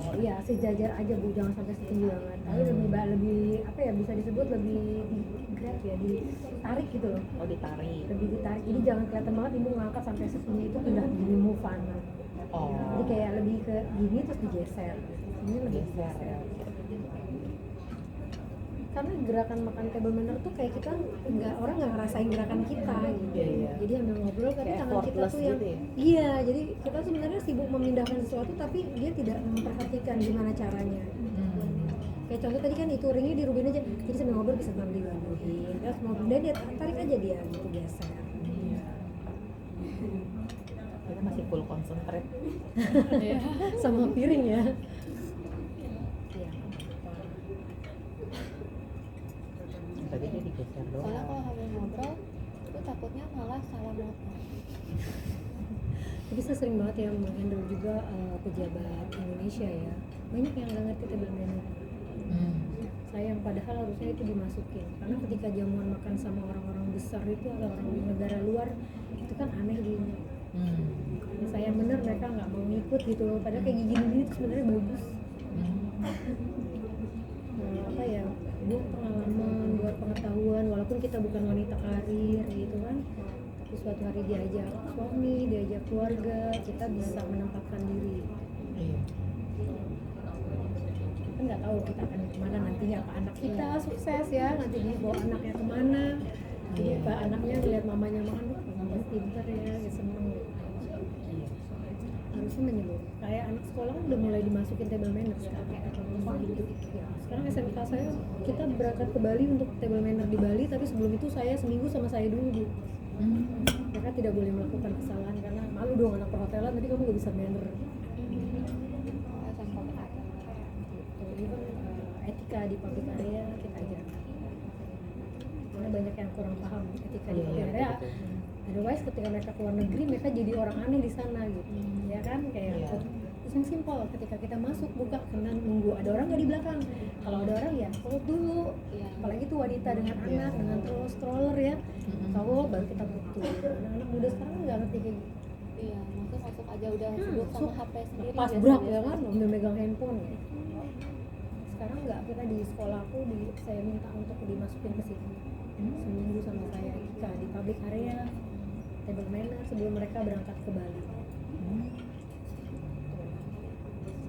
Oh iya, sejajar aja Bu, jangan sampai setinggi banget. Tapi lebih apa ya, bisa disebut lebih di grab ya, ditarik gitu loh. oh ditarik. Lebih ditarik. Jadi jangan kelihatan banget ibu ngangkat sampai setinggi itu pindah gini move on. Oh Jadi kayak lebih ke gini terus digeser. Ini lebih geser ya. Karena gerakan makan table manner tuh kayak kita orang nggak ngerasain gerakan kita gitu. Iya, iya. Jadi ambil ngobrol tapi Kayak tangan kita effortless tuh yang gitu ya? iya, jadi kita sebenarnya sibuk memindahkan sesuatu tapi dia tidak memperhatikan gimana caranya. Kayak contoh tadi kan itu ringnya dirubin aja, jadi sambil ngobrol bisa sambil dirubuhin, terus mau pindah dia tarik aja dia gitu geser. Kita masih full concentrate. Sama piring ya. Iya. Tadi dia digeser Soalnya kalau doang. sambil ngobrol itu takutnya malah salah motong. Tapi saya sering banget ya menghandle juga pejabat Indonesia ya. Banyak yang nggak ngerti table manner. Sayang padahal harusnya itu dimasukin. Karena ketika jamuan makan sama orang-orang besar itu atau orang di negara luar itu kan aneh di Karena saya bener mereka nggak mau ngikut gitu, padahal kayak gini-gini tuh sebenarnya bagus. Apa ya, buat pengalaman, buat pengetahuan, walaupun kita bukan wanita karir gitu kan, tapi suatu hari diajak suami, diajak keluarga, kita bisa menempatkan diri. Iya. Kan nggak tahu kita akan kemana nantinya, apa anak kita sukses ya, nanti dia bawa anaknya kemana, jadi apa anaknya lihat mamanya makan, mama pinter ya, dia seneng gitu. Harusnya menyeluruh, kayak anak sekolah kan udah mulai dimasukin table manner sekarang gitu. Ya, sekarang SMK saya, kita berangkat ke Bali untuk table manner di Bali, tapi sebelum itu saya seminggu sama saya dulu Bu. Mereka tidak boleh melakukan kesalahan karena malu dong anak perhotelan, tadi kamu gak bisa manner. Ini kan etika di public area kita ajarkan, karena banyak yang kurang paham etika di public area. Otherwise ketika mereka keluar negeri mereka jadi orang aneh di sana gitu, ya kan kayak terus yang simpel, ketika kita masuk buka karena nunggu ada orang nggak di belakang, kalau ada orang ya fold dulu, apalagi tuh wanita dengan anak dengan stroller ya, cowok baru kita tutup. Anak-anak muda sekarang nggak ngerti kayak gitu. Iya, maksudnya masuk aja udah sibuk sama HP sendiri. Pas biasanya. brak ya kan, ambil megang handphone ya. Sekarang nggak, kita di sekolahku saya minta untuk dimasukin ke situ seminggu sama saya Ika di public area table manner sebelum mereka berangkat ke Bali.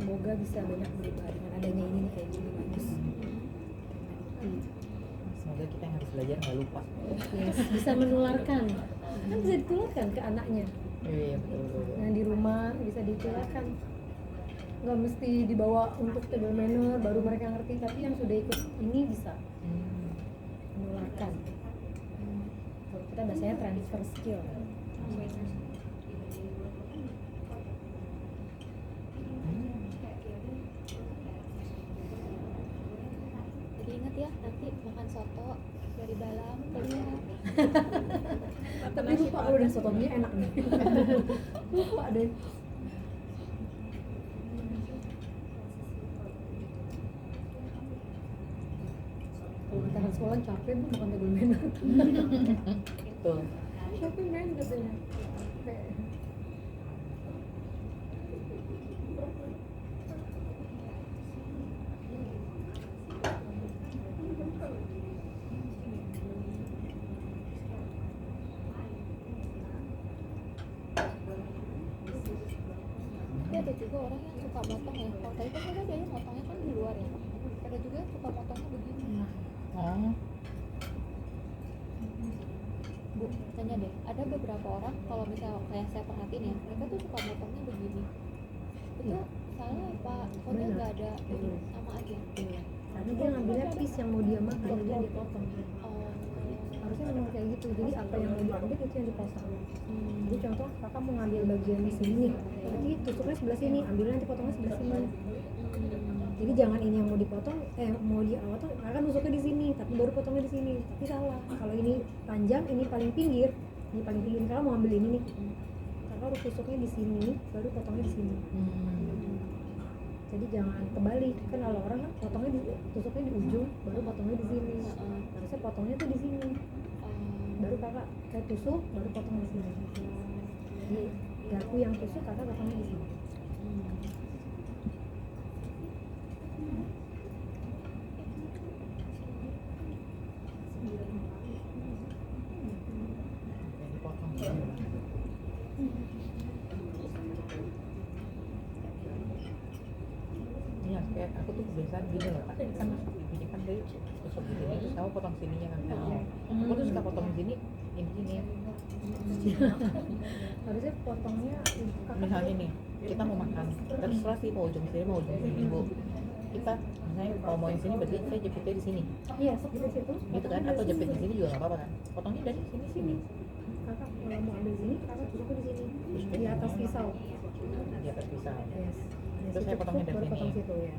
Semoga bisa banyak berubah dengan adanya ini nih, kayak gini bagus. Semoga kita yang harus belajar nggak lupa. Yes, bisa menularkan, kan bisa ditularkan ke anaknya. Iya betul. Yang di rumah bisa ditularkan, nggak mesti dibawa untuk table manner baru mereka ngerti, tapi yang sudah ikut ini bisa menularkan. Kalau kita bahasanya transfer skill. Jadi ingat ya, nanti makan soto dari Balam kuliah. Tapi lupa kalau udah sotonya enak nih. Lupa deh. Kalau kita kan sekolah capek Bu makan table manner. Betul. Capek men katanya. Capek. Tapi ada juga orang yang suka motong ya. Kalau tadi kan ada yang motongnya kan di luar ya. Ada juga yang suka motongnya begini. Oh. Bu, tanya deh, ada beberapa orang kalau misalnya kayak saya perhatiin ya, mereka tuh suka motongnya begini. Itu salah apa? Pokoknya Benar. nggak ada ini, sama aja. Karena dia ngambilnya piece yang mau dia makan, dia dipotong. Oh, Harusnya memang kayak gitu. Jadi apa yang mau diambil itu yang dipotong. Jadi contoh kakak mau ngambil bagian di sini nih, berarti tusuknya sebelah sini, ambilnya nanti potongnya sebelah sini. Jadi jangan ini yang mau dipotong, mau diawat, kakak tusuknya di sini, tapi baru potongnya di sini. Tapi salah. Kalau ini panjang, ini paling pinggir, ini paling pinggir. Kalau mau ambil ini nih, kakak harus tusuknya di sini, baru potongnya di sini. Jadi jangan kebalik, kan kalau orang kan potongnya tusuknya di ujung, baru potongnya di sini. Harusnya potongnya tuh di sini, baru kakak kayak tusuk, baru potongnya di sini. Jadi garpu yang tusuk kakak potongnya di sini. Yang dipotong. Iya, kayak aku tuh kebiasaan gini loh Kak. Kan ibunya kan dari tusuk di sini, terus kamu potong sininya kan. Aku tuh suka potong di sini, ini. Harusnya potongnya kakak Misalnya nih, kita mau makan, terserah sih mau ujung sini, mau ujung sini Bu. Kita misalnya kalau mau yang sini berarti saya jepitnya di sini, iya seperti situ. gitu kan? Atau jepit di sini juga nggak apa-apa kan? Potongnya dari sini. Kakak kalau mau ambil sini, kakak tusuknya di sini, di atas pisau. Di atas pisau. Yes. Terus saya potongnya dari baru sini. potong situ ya.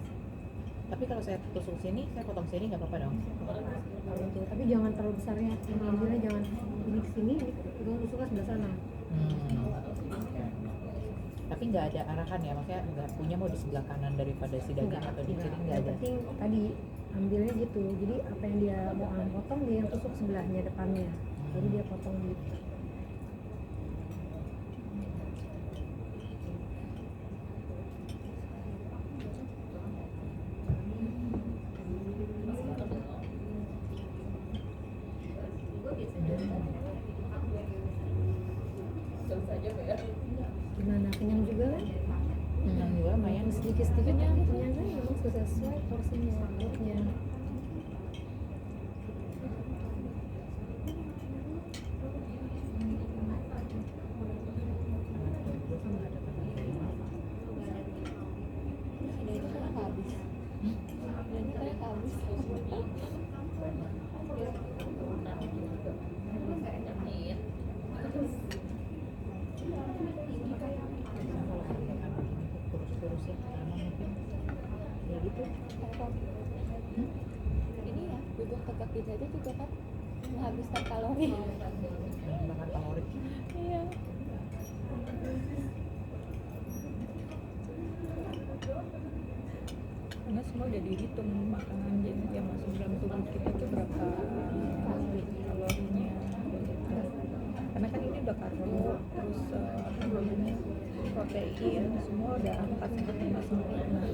Tapi kalau saya tusuk sini, saya potong sini nggak apa-apa dong? Kalau itu, tapi jangan terlalu besarnya. Ambilnya jangan ini ke sini, ini tusuknya sebelah sana. Oke. Tapi nggak ada arahan ya, maksudnya nggak punya mau di sebelah kanan daripada si daging atau di kiri nggak Yang ada. penting tadi ambilnya gitu. Jadi apa yang dia mau potong dia yang tusuk sebelahnya depannya. Jadi dia potong gitu. Gimana, kenyang juga kan? Yang juga lumayan Sedikit-sedikit kenyang kan, memang sesuai porsinya, perutnya. Ada itu saya habis. Ada itu saya habis. kurus-kurusnya emang mungkin ya gitu. Ini ya duduk tegak gitu aja juga kan menghabiskan kalori. Makan kalori. Iya. Karena semua udah dihitung makanan yang masuk dalam tubuh kita itu berapa kalorinya gitu. Karena kan ini udah karbo, terus apa namanya, protein, semua udah 4,5 sempurna.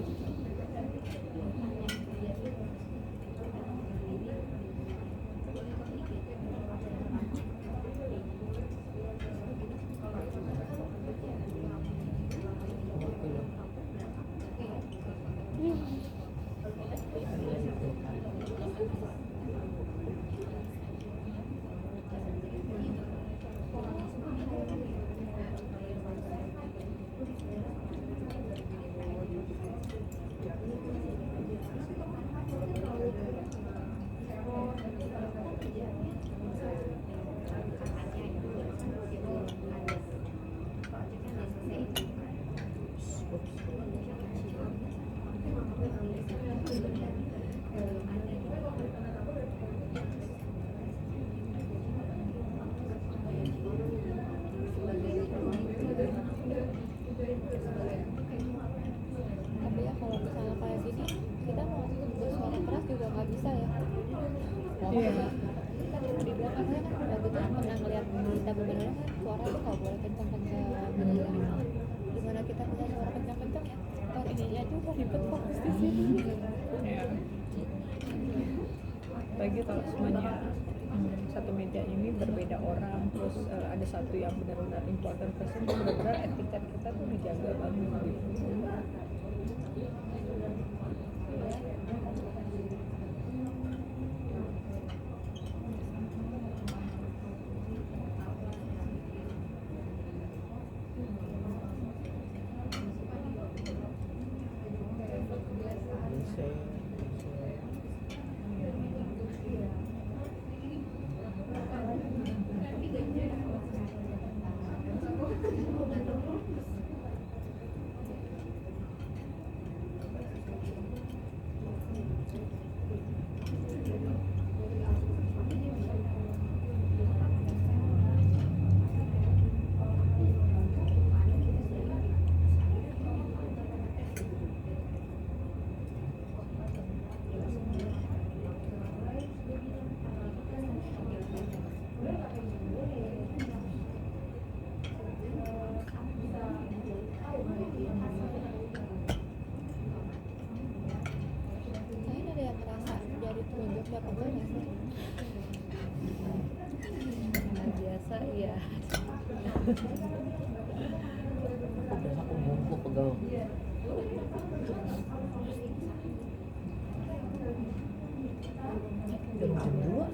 Tapi ya kalau misalnya kayak gini kita mau bersuara keras juga nggak bisa ya. Iya. Kan di belakang saya kan waktu itu pernah ngeliat kita bener-bener kan suara tuh kalau boleh kencang-kencang gitu ya. Gimana kita bisa suara kencang-kencang ya? Oh ininya juga ribet fokus di sini. Ya. Lagi kalau semuanya satu meja ini berbeda orang, terus ada satu yang benar-benar important person, itu benar-benar etiket kita tuh dijaga banget gitu. Kayaknya ada yang ngerasa jadi telunjuk dapat banyak sih. Biasa iya. Udah aku bungkuk pegel. Udah jam 2 loh.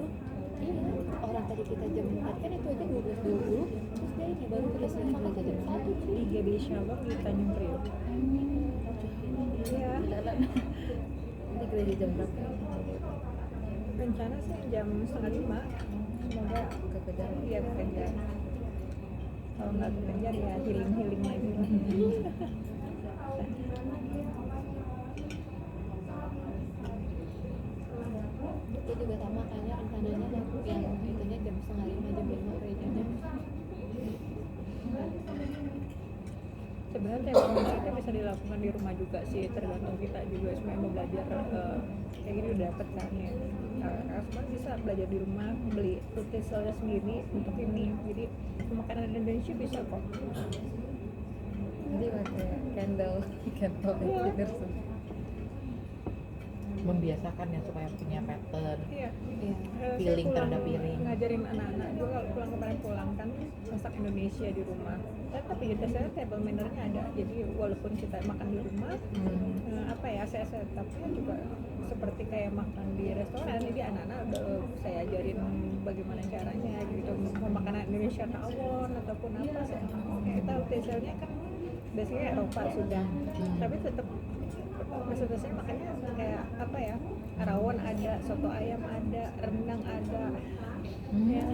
Iya, orang tadi kita jam tadi kan itu aja 12.20, terus dia ini baru kerja makan aja jam 1 Di GB Shalom di Tanjung Priok. Iya. Nanti gereja jam berapa? Rencana sih jam 4:30. Semoga Kekejar. iya bekerja. Kalau nggak bekerja ya healing lagi lah. itu juga sama kayaknya rencananya yang itunya jam 4:30 jam 5 gerejanya. Sebenarnya teori kita bisa dilakukan di rumah juga sih, tergantung kita juga sebenarnya mau belajar kayak gini udah dapet kan ya. Sebenarnya bisa belajar di rumah, beli tutorialnya sendiri untuk ini. Jadi makanan Indonesia bisa kok. Nanti pakai candle tidur semua. membiasakan ya supaya punya pattern. Iya. Iya. Saya Feeling pulang, terhadap piring. ngajarin anak-anak juga kalau pulang kemarin pulang kan masak Indonesia di rumah. Tapi biasanya table mannernya ada. Jadi walaupun kita makan di rumah, apa ya setupnya juga seperti kayak makan di restoran. Jadi anak-anak udah saya ajarin bagaimana caranya gitu. Mau makanan Indonesia tawon ataupun apa, kita utensilnya kan biasanya Eropa sudah, tapi tetap maksudnya makannya kayak apa ya, rawon ada, soto ayam ada, rendang ada, ya.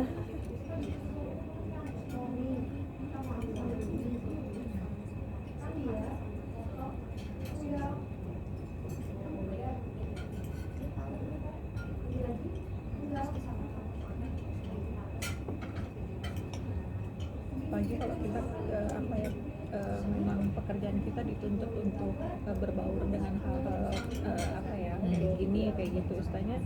Pagi kalau kita apa ya, memang pekerjaan kita dituntut untuk berbaur dengan hal-hal apa ya kayak gini kayak gitu istilahnya,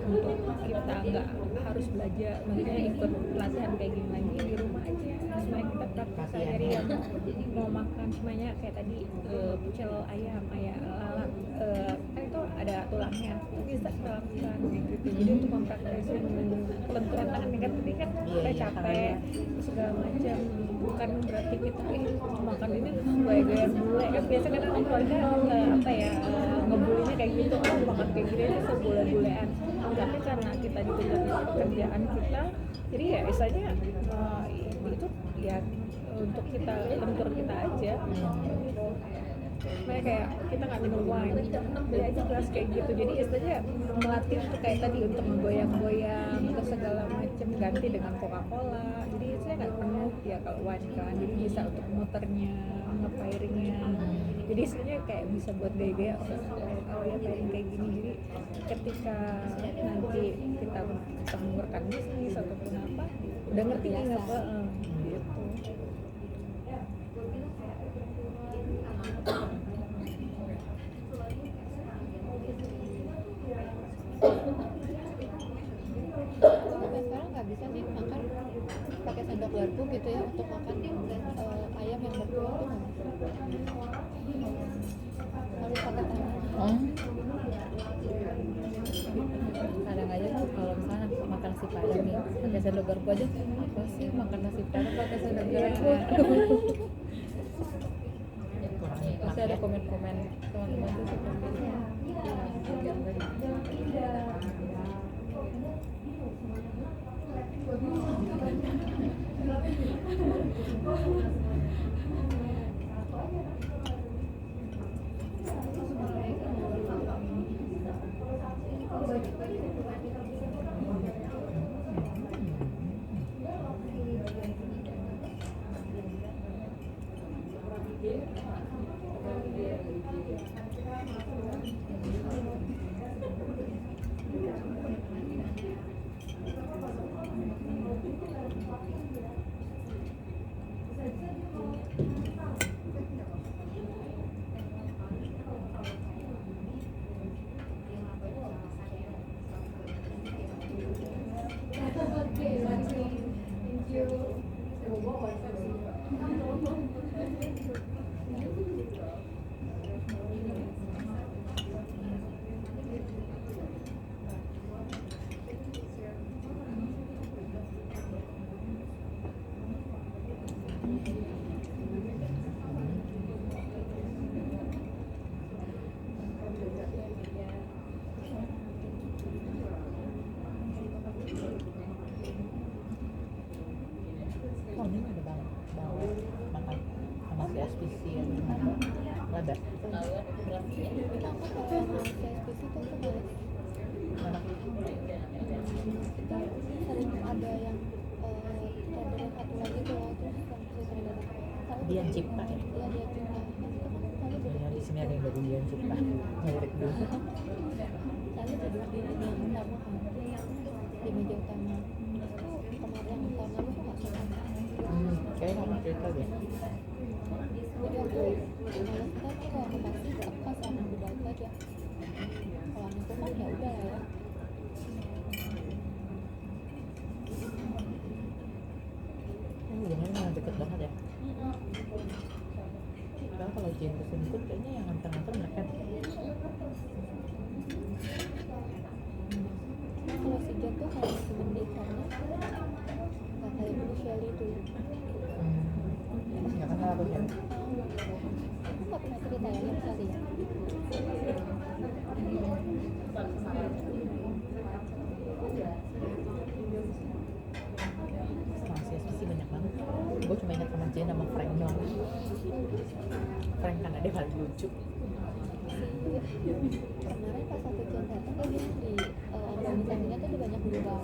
untuk kita nggak harus belajar, maksudnya ikut pelatihan kayak gini lagi di rumah aja, semuanya kita praktek sehari yang mau makan semuanya kayak tadi pecel ayam lalap, kan itu ada tulangnya, itu bisa kita lakukan gitu. Jadi untuk mempraktekkan kelenturan tangan kan tadi kan kita capek segala macam, bukan berarti kita makan ini gaya-gaya bule kan biasanya kan orang keluarga apa ya ngebulinya kayak gitu, makan kayak gini itu sebule-bulean, tapi karena kita dituntut pekerjaan kita, jadi ya istilahnya itu ya untuk kita lentur kita aja. Makanya kayak kita nggak minum wine, beli aja gelas kayak gitu. Jadi istilahnya melatih tuh kayak tadi untuk menggoyang-goyang ke segala macam, ganti dengan Coca-Cola. Jadi saya nggak penuh ya kalau wine kan. Jadi bisa untuk muternya, nge-pairingnya. Jadi istilahnya kayak bisa buat gaya-gaya. Oh ya pairing kayak gini. Jadi ketika nanti kita menemukan bisnis ataupun apa, udah ngerti nih apa gitu. Sampai sekarang nggak bisa sih makan pakai sendok garpu gitu ya untuk makan ayam yang berkuah tuh nggak bisa. Harus pakai tangan. Kadang aja tuh kalau misalnya makan nasi padang nih pakai sendok garpu aja, apa sih makan nasi padang pakai sendok garpu? Masih ada komen-komen teman-teman tuh seperti oh ini ada bawang makan sama si SPC ya gimana? Ada. Kita kan kalau mau CSPC tuh aku males. Mana? Kita sering ada yang orderan satu lagi tuh loh, terus yang sering datang. Tahu Dian tuh? Cipta ya? Iya dia Cipta. Kan kita kan selalu duduk Ya, di sini ada yang dari Dian Cipta. Ngerik dulu. selalu duduk di meja utama kan, di meja utama. Terus tuh kemarin yang tahun lalu tuh nggak suka. Kayaknya kamu cerita deh. Jadi aku males ntar tuh kalau aku kasih apa sama dibalik aja. Kalau anakku kan ya udah lah ya. Hubungannya memang deket banget ya. Karena kalau Jen kesini pun kayaknya yang nganter-nganter mereka. Kalau si John tuh kayak masih mending karena nggak kayak dulu Shelly itu. Nggak kenal aku ya. Aku nggak pernah cerita ya sama Shelly ya. Setelah CSPC banyak banget. Gue cuma ingat sama Jen sama Frank doang. Frank kan ada paling lucu. Kemarin pas aku John datang dia bilang di organisasinya tuh udah banyak berubah.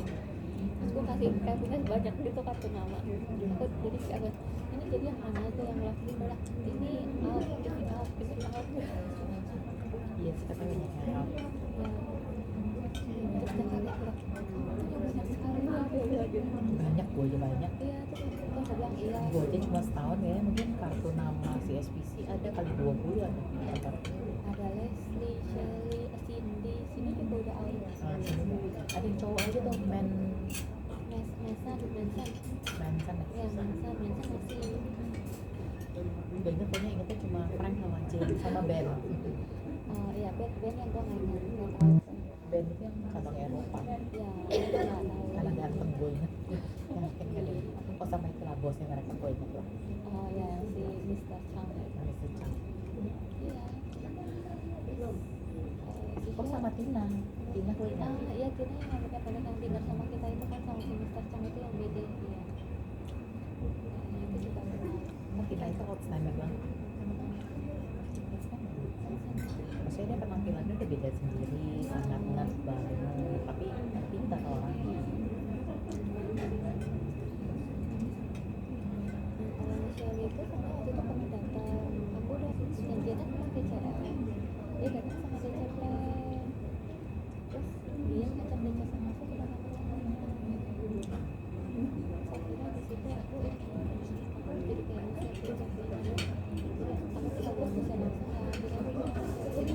Terus gue kasih Kevin banyak gitu kartu nama. Aku jadi Kevin ini jadi yang mana aja yang lagi malah ini out, ini out, ini out. Iya sih katanya banyak yang out. Terus dia kaget bilang, "Ini banyak sekali ya," dia bilang gitu. Banyak, gue aja banyak. Iya, terus aku bilang iya. Gue aja cuma setahun ya, mungkin kartu nama CSPC ada kali 20 ada. Ada Leslie, Shelly, Cindy, sini juga udah out. Ada yang cowok aja tuh, Manson Manson ya. masih. Gue inget pokoknya ingetnya cuma Frank sama Jen sama Ben. Oh iya, band yang gue nggak tahu. Ben itu yang cabang Eropa. Ya, gue nggak tahu. Karena ganteng gue inget. Yang kayaknya ada. Oh sama itulah bosnya mereka gue inget lah. Oh ya, si Mr. Chang. Mr. Chang. Iya. Oh sama Tina. Tina gue ingat. Iya, Tina yang rambutnya pendek yang dinner sama kita itu kan sama si Mr. Chang itu yang beda. Iya. Nah, itu juga benar. Tina itu outstanding banget. Maksudnya dia penampilannya udah beda sendiri, sangat nerd banget, tapi pintar orangnya. Kalau Michelle itu sama waktu itu pernah datang. Aku udah janjiannya sama DCL. Dia datang sama DCP. Terus dia ngajak DCP masuk ke dalam ruangan. Saya kira di situ aku jadi kayak siap DCP. Aku kira gue bisa datang ya. Jadi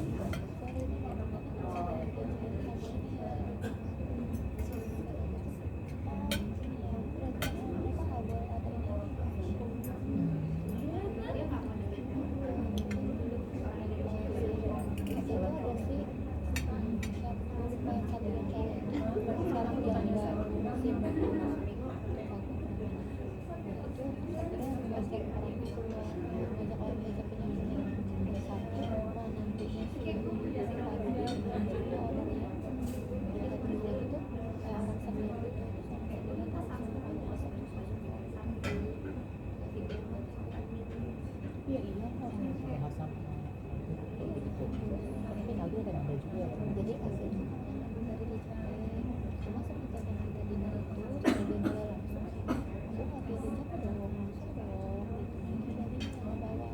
sorry nih nggak datang sama DCP sama ini ya. Mereka nggak boleh ada ini. Itu ada sih siapa yang satu yang ceweknya sekarang dia nggak musim nah itu akhirnya ngajak orang itu ngajak orang ngajak penyanyi yang satu nantinya si Pagi orangnya jadi kata dia gitu kayak orang senior gitu sampai dia kan masuk Iya orangnya sama sama kayak gitu. Tapi Aldi ada nambah juga. jadi kasih dari DCP cuma semenjak yang kita dinner itu sudah dia mulai langsung aku nggak pilih DCP dong langsung dong gitu jadi yang bawa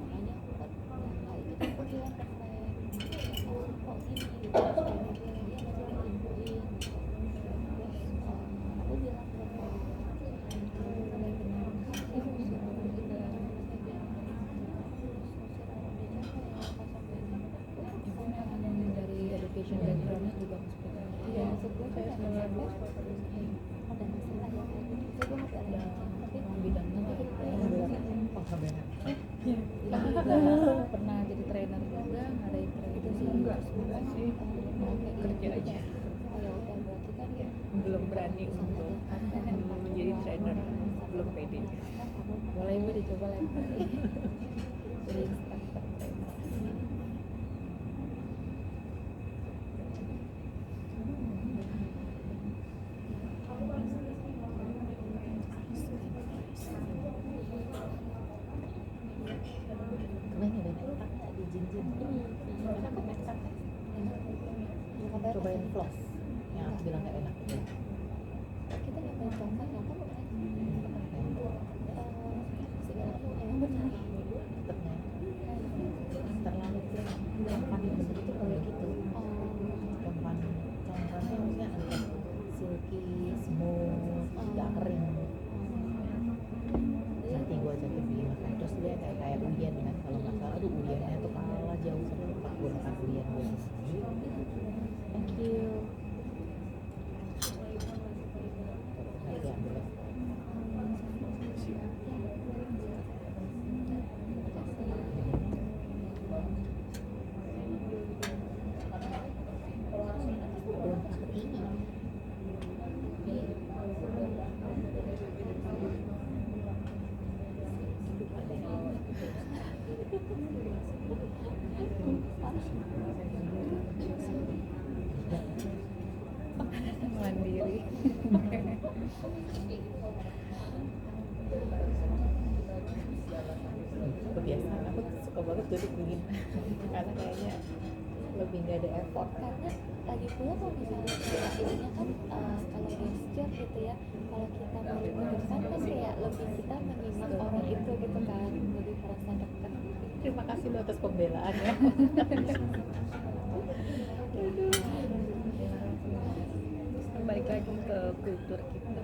makanya aku kan nggak itu aku bilang ke Frank kok gini gitu terus dia bilang iya nanti aku infoin terus aku bilang ke Frank mulai benar kasih usir orang ini usir orang DCP yang pas aku ini dari education backgroundnya juga seperti iya maksud gue kayak DCP ada masalah ya kayak gitu itu gue nggak ada tapi bidangnya nanti tuh kita Oh sama banget. juga pernah jadi trainer juga ngadain trainer Itu sih sih enggak sih, kerja aja. oh ya udah berarti kan Belum berani untuk menjadi trainer, belum pede. boleh gue dicoba lagi jadi instructor trainer. Kemarin ada kita di Jinjin. Cobain floss yang aku bilang gak enak itu. kita ngapain coklat ya kan bukan segala yang benar Tetapnya terlalu plain. Yang begitu kayak gitu. Congkannya maksudnya agak silky, smooth, gak kering. Nanti gue ajakin beli makan. Terus dia kayak uyen kan, kalau nggak salah aduh uyennya tuh kalah jauh sama tempat gue makan uyen gue. thank you Nanti ambil ya. Kebiasaan aku suka banget duduk begini karena kayaknya lebih nggak ada effort. Karena lagi pula kalau misalnya kayak ininya kan kalau gesture gitu ya, kalau kita mau menunjukkan kan kayak lebih kita menyimak orang itu gitu kan, lebih merasa dekat. Terima kasih loh atas pembelaan ya. Balik lagi ke kultur kita,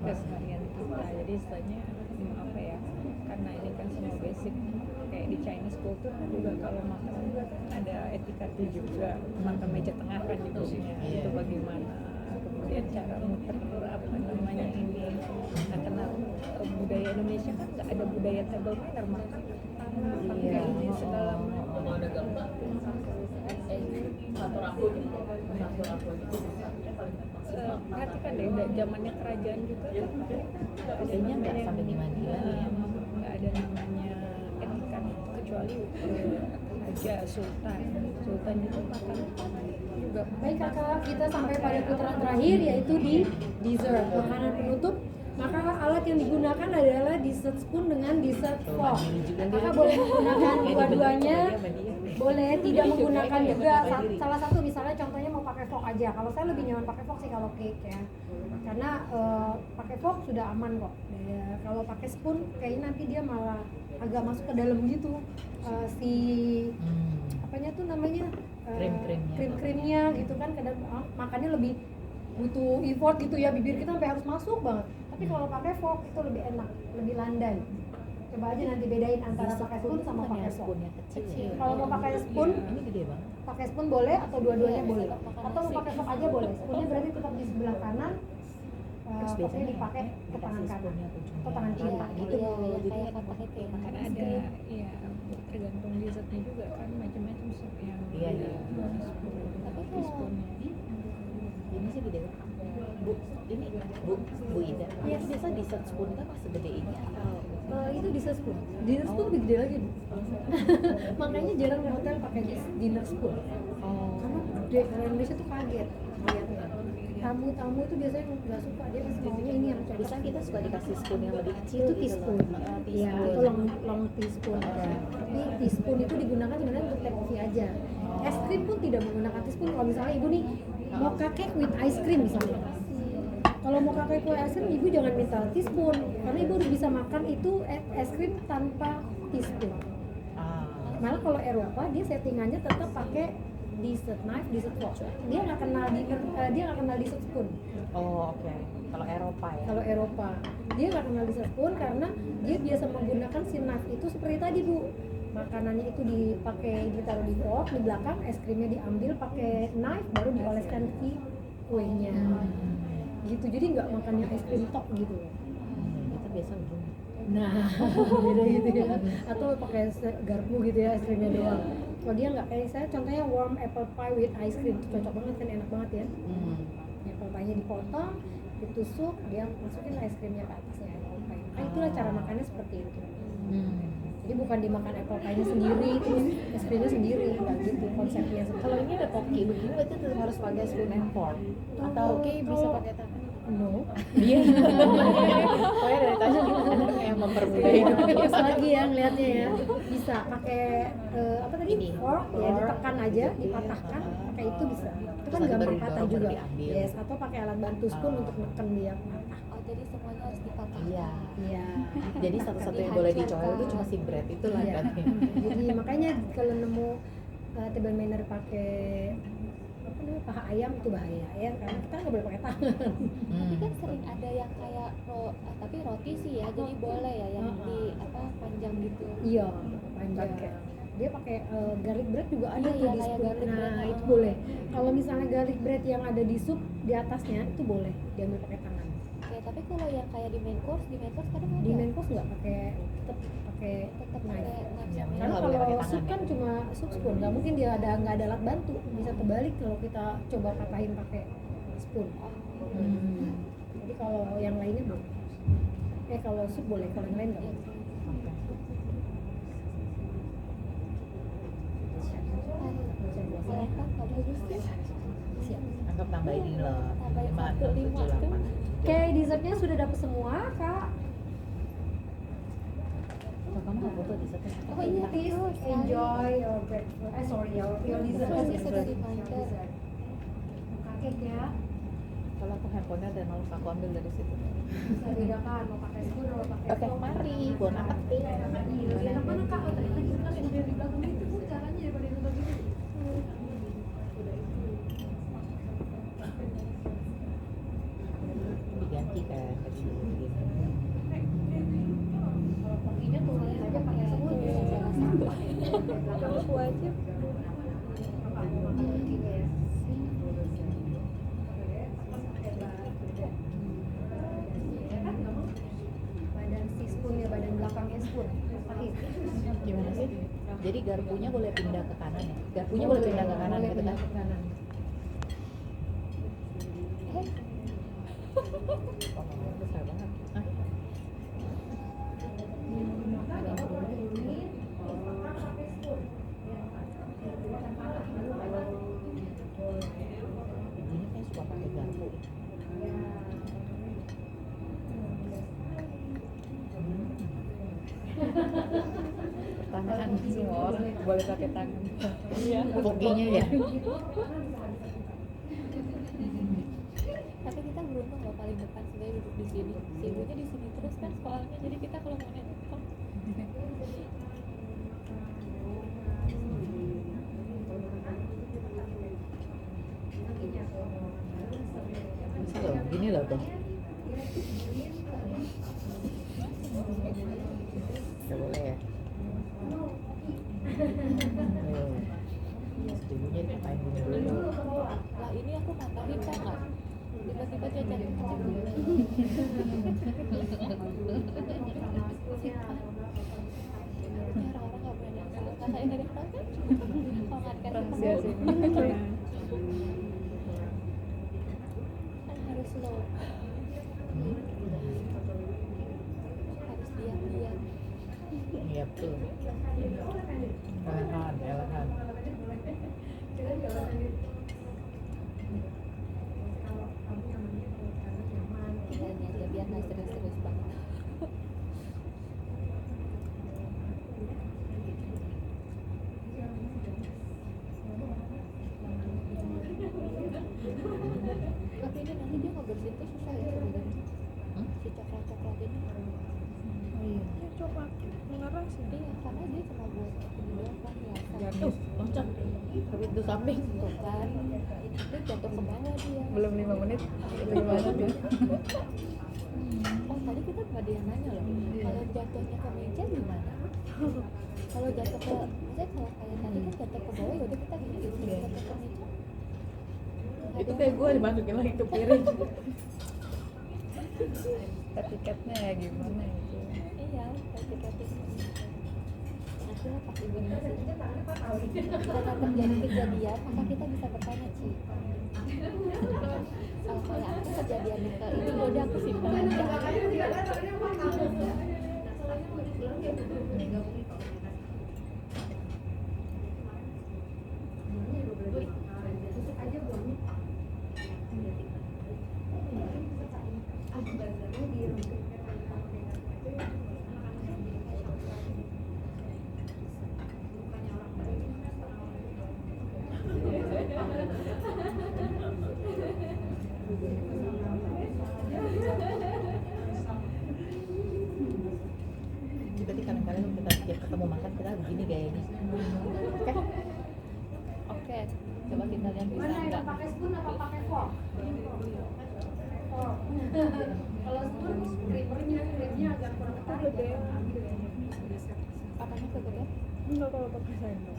keseharian kita. Jadi istilahnya apa ya, karena ini kan semua basic kayak di Chinese culture kan juga kalau makan juga kan ada etikanya juga, makan meja tengah kan nyebutnya, itu bagaimana, kemudian cara muter apa namanya ini. Nah karena budaya Indonesia kan nggak ada budaya table manner, makan pakai ini segala perhatikan deh, zamannya kerajaan juga kan Kayaknya nggak sampai gimana-gimana ya. nggak ada namanya etika kecuali raja, sultan juga makan juga. Baik kakak, kita sampai pada putaran terakhir yaitu di dessert, makanan penutup. Maka alat yang digunakan adalah dessert spoon dengan dessert fork. Kakak boleh menggunakan dua-duanya, boleh tidak menggunakan juga salah satu, misalnya contohnya mau pakai fork aja. Kalau saya lebih nyaman pakai fork sih kalau cake ya, karena pakai fork sudah aman kok ya. Kalau pakai spoon kayaknya nanti dia malah agak masuk ke dalam gitu, si apanya tuh namanya, krim-krimnya gitu kan, kadang makannya lebih butuh effort gitu ya, bibir kita sampai harus masuk banget. Tapi kalau pakai fork itu lebih enak, lebih landai. Coba aja nanti bedain antara pakai spoon sama pakai fork. Spoonnya kecil. Kalau mau pakai spoon, Ini gede banget. pakai spoon boleh atau dua-duanya Iya, boleh. bisa makan Atau mau nasi. pakai fork aja boleh. Spoonnya berarti tetap di sebelah kanan. Terus Forknya biasanya dipakai ke tangan dikasih kanan spoonnya ke ujung atau tangan jari. kiri Iya, gitu. iya, yang kayak kotak itu ya. Karena ada ya tergantung dessertnya juga kan, macam-macam sih yang Iya, iya. Tapi di kalau spoonnya. Ini sih gede banget. Bu Ida. Yes. Biasa dessert spoon itu pas segede ini atau Itu dessert spoon. Dinner spoon lebih gede lagi. Bu. Makanya jarang di hotel pakai dinner spoon. Karena gede, kalau Indonesia tuh kaget lihatnya. Tamu-tamu itu biasanya nggak suka, dia pasti maunya ini yang cocok. bisa kita suka dikasih spoon yang lebih kecil Itu gitu teaspoon, loh. iya, itu long teaspoon ada. Tapi teaspoon itu digunakan sebenarnya untuk take coffee aja. Es krim pun tidak menggunakan teaspoon. Kalau misalnya ibu nih mau cake with ice cream misalnya, kalau mau cake with ice cream ibu jangan minta teaspoon, karena ibu harus bisa makan itu es krim tanpa teaspoon. Malah kalau Eropa dia settingannya tetap pakai dessert knife, dessert fork. Dia nggak kenal dessert spoon. Oh, oke. Kalau Eropa ya. Kalau Eropa dia nggak kenal dessert spoon karena dia biasa menggunakan si knife itu seperti tadi Bu, makanannya itu ditaruh di fork di belakang, es krimnya diambil pakai knife baru dioleskan ke kuenya gitu, jadi nggak makannya es krim tok gitu. Kita biasa ujung. Nah beda gitu ya, atau pakai garpu gitu ya es krimnya doang. Kalau dia nggak, kayak saya contohnya warm apple pie with ice cream, itu cocok banget kan, enak banget ya. Apple pie-nya dipotong, ditusuk, dia masukin es krimnya ke atasnya apple pie. Nah, itulah cara makannya seperti itu. Jadi bukan dimakan apple pie-nya sendiri, terus es krimnya sendiri, nggak gitu konsepnya. Kalau ini ada koki begini berarti tetap harus pakai spoon and fork. Atau bisa pakai tangan. No, Dia. Pokoknya dari tadi ada yang mempermudah hidup terus dia. lagi ya ngeliatnya ya, bisa pakai apa tadi, Ini, fork ya, fork. ditekan aja, dipatahkan, pakai itu bisa. Itu kan Terus nanti gampang baru patah didorong, juga. baru diambil. Yes, atau pakai alat bantu spoon untuk neken dia patah. Oh, jadi semuanya harus dipatahkan. Iya. Iya. Jadi satu-satu yang boleh dicoel itu cuma si bread itu lah Iya. kan. Jadi makanya kalau nemu table manner pakai apa namanya, paha ayam itu bahaya ya, karena kita nggak boleh pakai tangan. Tapi kan sering ada yang kayak tapi roti sih ya, jadi boleh ya yang di panjang gitu. Iya, panjang. Dia pakai garlic bread juga ada Iya, tuh iya, di kayak spoon. garlic Nah, bread. itu boleh. Kalau misalnya garlic bread yang ada di sup di atasnya itu boleh diambil pakai tangan. Oke, tapi kalau yang kayak di main course kadang ada. Di main course nggak pakai, tetap pakai tetap knife. pakai knife Iya, sama Karena nggak boleh kalau pakai sup tangan kan ya. cuma sup spoon, nggak mungkin dia nggak ada alat bantu, bisa terbalik kalau kita coba patahin pakai spoon. Jadi kalau yang lainnya boleh. Kalau sup boleh, kalau yang lain nggak boleh. Silakan, nggak bagus ya. Siap. Anggap tambahin ini loh. Tambahin 5, 1, 5 6, 7, 8. Oke, dessertnya sudah dapat semua, Kak. Oh, kamu nggak foto di sana? Oh iya, please enjoy your breakfast. Sorry, your dessert. Ini sudah dipancar. Buka cake ya. Kalau aku handphonenya dan males aku ambil dari situ. Bisa bedakan mau pakai spoon atau pakai Oke, fork. mari. Bon appetit. Iya, yang mana Kak? Oh, tadi lagi kan udah di belakang itu Bu, caranya daripada nonton itu. Diganti kan tadi begini. Kalau kopinya tulis aja pakai spoon ya. Kalau wajib Badan si spoon ya, badan belakangnya spoon. Pahit. Gimana sih? Jadi garpunya boleh pindah ke kanan ya? Garpunya boleh pindah ke kanan Boleh gitu pindah kan? ke kanan. Oh, besar banget. Hah? Ini kayak suka pakai garpu. Pertanyaan semua orang boleh pakai tangan. Iya. Pokinya ya. Tapi kita beruntung loh paling depan sebenarnya duduk di sini. Si ibunya di sini terus kan soalnya, jadi kita kalau mau nanya Bisa loh, gini loh tuh. Gak boleh ya? Ibunya dipapain dulu. lah ini aku matahin kan nggak? Tiba-tiba dia jadi orang-orang nggak berani asal kata ini dari mana kan? Kalau nggak dikasih Rahasia tahu, sih. kan harus slow, harus diam-diam. Iya betul. Elehan, elehan. Ini aja biar nggak serius-serius banget. Tapi ini nanti dia nggak bersihin tuh susah ya sebenarnya. Si coklat-coklat ini. ya coba mengeras ya. Iya, karena dia cuma buat ini doang kan hiasan. Tuh, loncat. Tapi itu samping. Tuh kan, itu jatuh ke bawah dia. Belum 5 menit itu gimana tuh? Oh tadi kita nggak ada yang nanya loh. Kalau jatuhnya ke meja gimana? Kalau jatuh ke, maksudnya kalau kayak tadi kan jatuh ke bawah, yaudah kita gini gitu. Jatuh ke meja. Nggak Itu ada kayak yang gue dimasukin lagi ke piring. Etiketnya ya gimana itu? iya, etik-etik. Nanti lah pas ibu ini karena terjadi kejadian, maka kita bisa bertanya Ci. Kalau kayak aku kejadiannya ke ini, yaudah aku simpan aja. Berarti kadang-kadang kita tiap ketemu makan kita begini gayanya. Oke. Oke, coba kita lihat bisa Mana nggak? yang pakai spoon apa pakai fork? Fork. Kalau spoon, creamernya agak kurang Itu ketarik gede. ya. Apanya kegedean? Enggak kalau pakai sendok.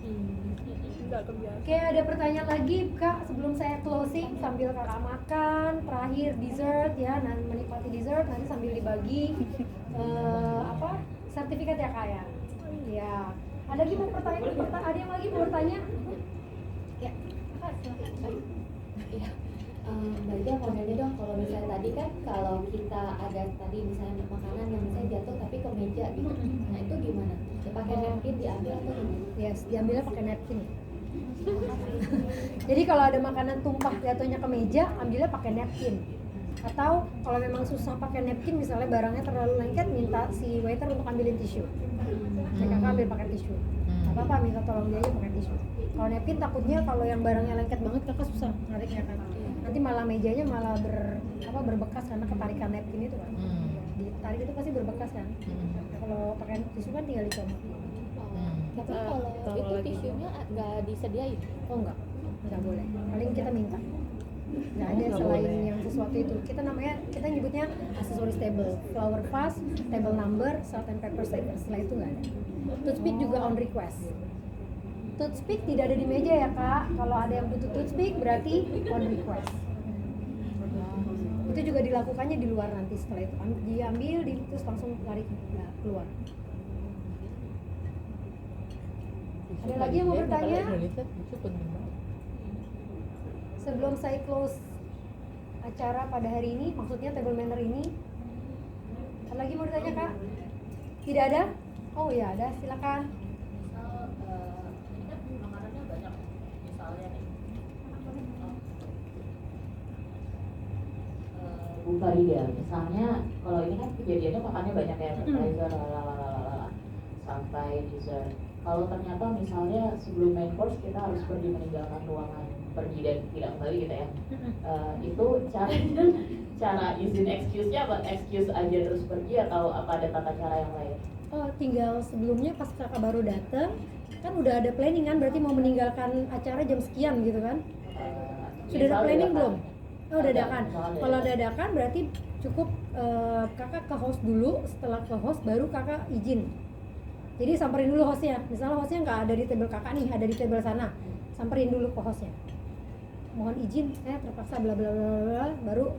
Enggak kebiasaan. Oke, ada pertanyaan lagi Kak sebelum saya closing sambil Kakak makan, terakhir dessert ya, nanti menikmati dessert nanti sambil dibagi apa sertifikat ya Kak ya. Ya. Ada lagi mau pertanyaan? Ada yang lagi mau bertanya? Ya. Kak, silakan. Iya. Mbak Ida mau nanya dong, kalau misalnya tadi kan kalau kita ada tadi misalnya makanan yang misalnya jatuh tapi ke meja gitu, nah itu gimana? Pakai napkin diambil atau gimana? Yes, diambilnya pakai napkin. Jadi kalau ada makanan tumpah jatuhnya ke meja, ambilnya pakai napkin. Atau kalau memang susah pakai napkin, misalnya barangnya terlalu lengket, minta si waiter untuk ambilin tisu. Kakak ambil pakai tisu. Gak apa-apa, minta tolong dia aja pakai tisu. Kalau napkin takutnya kalau yang barangnya lengket banget kakak susah nariknya kan. Nanti malah mejanya malah berbekas karena ketarikan napkin itu kan. Ditarik itu pasti berbekas kan. Nah, kalau pakai tisu kan tinggal dicomot. Tapi kalau itu tisunya nggak disediain. Oh enggak boleh. Paling kita minta. Nggak ada selain yang sesuatu itu. Kita nyebutnya aksesoris table, flower vase, table number, salt and pepper shaker. Setelah itu nggak ada. Toothpick juga on request. Toothpick tidak ada di meja ya kak. Kalau ada yang butuh toothpick berarti on request. Itu juga dilakukannya di luar nanti setelah itu. Diambil, terus langsung lari keluar. Ada lagi yang mau bertanya? Sebelum saya close acara pada hari ini, maksudnya table manner ini, ada lagi mau bertanya kak? Tidak ada? Oh ya ada, silakan. Ini kan makanannya banyak, misalnya nih Bu Farida, misalnya kalau ini kan kejadiannya makannya banyak ya, appetizer, lalalala, sampai dessert. Kalau ternyata misalnya sebelum main course kita harus pergi meninggalkan ruangan, pergi dan tidak kembali gitu ya, itu cara izin excuse-nya apa? Excuse aja terus pergi atau apa ada tata cara yang lain? Oh, tinggal sebelumnya pas kakak baru datang kan udah ada planning kan, berarti mau meninggalkan acara jam sekian gitu kan? Sudah ada planning belum? Oh, udah dadakan. Kalau dadakan berarti cukup kakak ke host dulu, setelah ke host baru kakak izin. Jadi samperin dulu hostnya, misalnya hostnya nggak ada di table kakak nih, ada di table sana, samperin dulu ke hostnya. Mohon izin, saya terpaksa bla bla bla bla, baru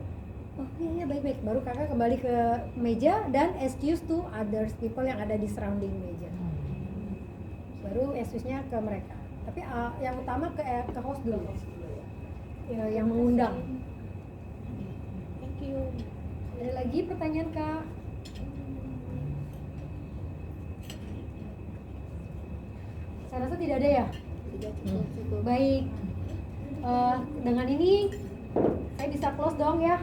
oh iya baik-baik, baru kakak kembali ke meja dan excuse to others people yang ada di surrounding meja. Baru excuse-nya ke mereka. Tapi yang utama ke host dulu, ya, yang mengundang. Thank you. Ada lagi pertanyaan kak? Saya rasa tidak ada ya. Tidak cukup. Baik. Dengan ini saya bisa close dong ya,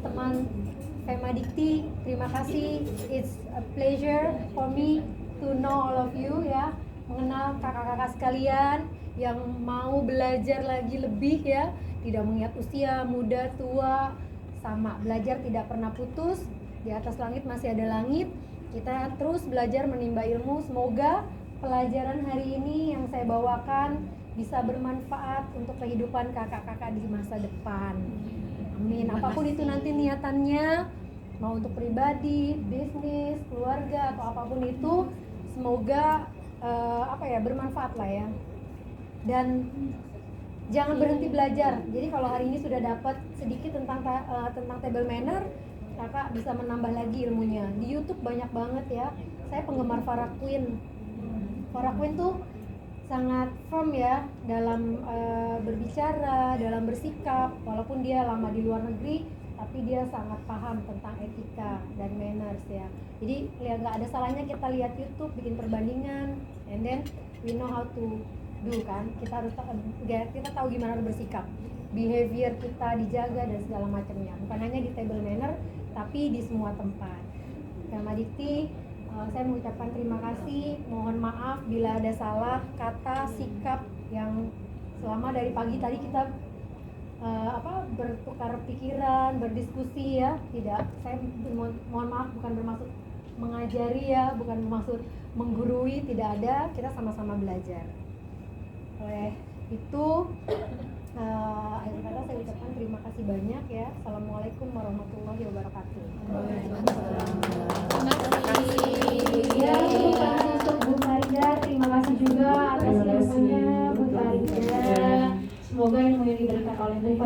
teman Fema Dikti. Terima kasih. It's a pleasure for me to know all of you ya, mengenal kakak-kakak sekalian yang mau belajar lagi lebih ya, tidak mengingat usia, muda, tua, sama. Belajar tidak pernah putus. Di atas langit masih ada langit. Kita terus belajar menimba ilmu. Semoga pelajaran hari ini yang saya bawakan bisa bermanfaat untuk kehidupan kakak-kakak di masa depan. Amin. Apapun itu nanti niatannya, mau untuk pribadi, bisnis, keluarga atau apapun itu, semoga bermanfaat lah ya. Dan jangan berhenti belajar. Jadi kalau hari ini sudah dapat sedikit tentang table manner, kakak bisa menambah lagi ilmunya. Di YouTube banyak banget ya. Saya penggemar Farah Quinn. Farah Quinn tuh sangat firm ya dalam berbicara, dalam bersikap. Walaupun dia lama di luar negeri, tapi dia sangat paham tentang etika dan manners ya. Jadi ya nggak ada salahnya kita lihat YouTube, bikin perbandingan, and then we know how to do kan. Kita tahu gimana bersikap, behavior kita dijaga dan segala macamnya. Bukan hanya di table manner, tapi di semua tempat. Fema Dikti, saya mengucapkan terima kasih, mohon maaf bila ada salah kata, sikap yang selama dari pagi tadi kita bertukar pikiran, berdiskusi ya. Tidak, saya mohon maaf, bukan bermaksud mengajari ya, bukan bermaksud menggurui, tidak ada, kita sama-sama belajar. Oleh itu, akhir kata saya ucapkan terima kasih banyak ya. Assalamualaikum warahmatullahi wabarakatuh. Ya, untuk Bu Farida, terima kasih juga atas ilmunya Bu Farida. Semoga ilmu yang diberikan oleh Bu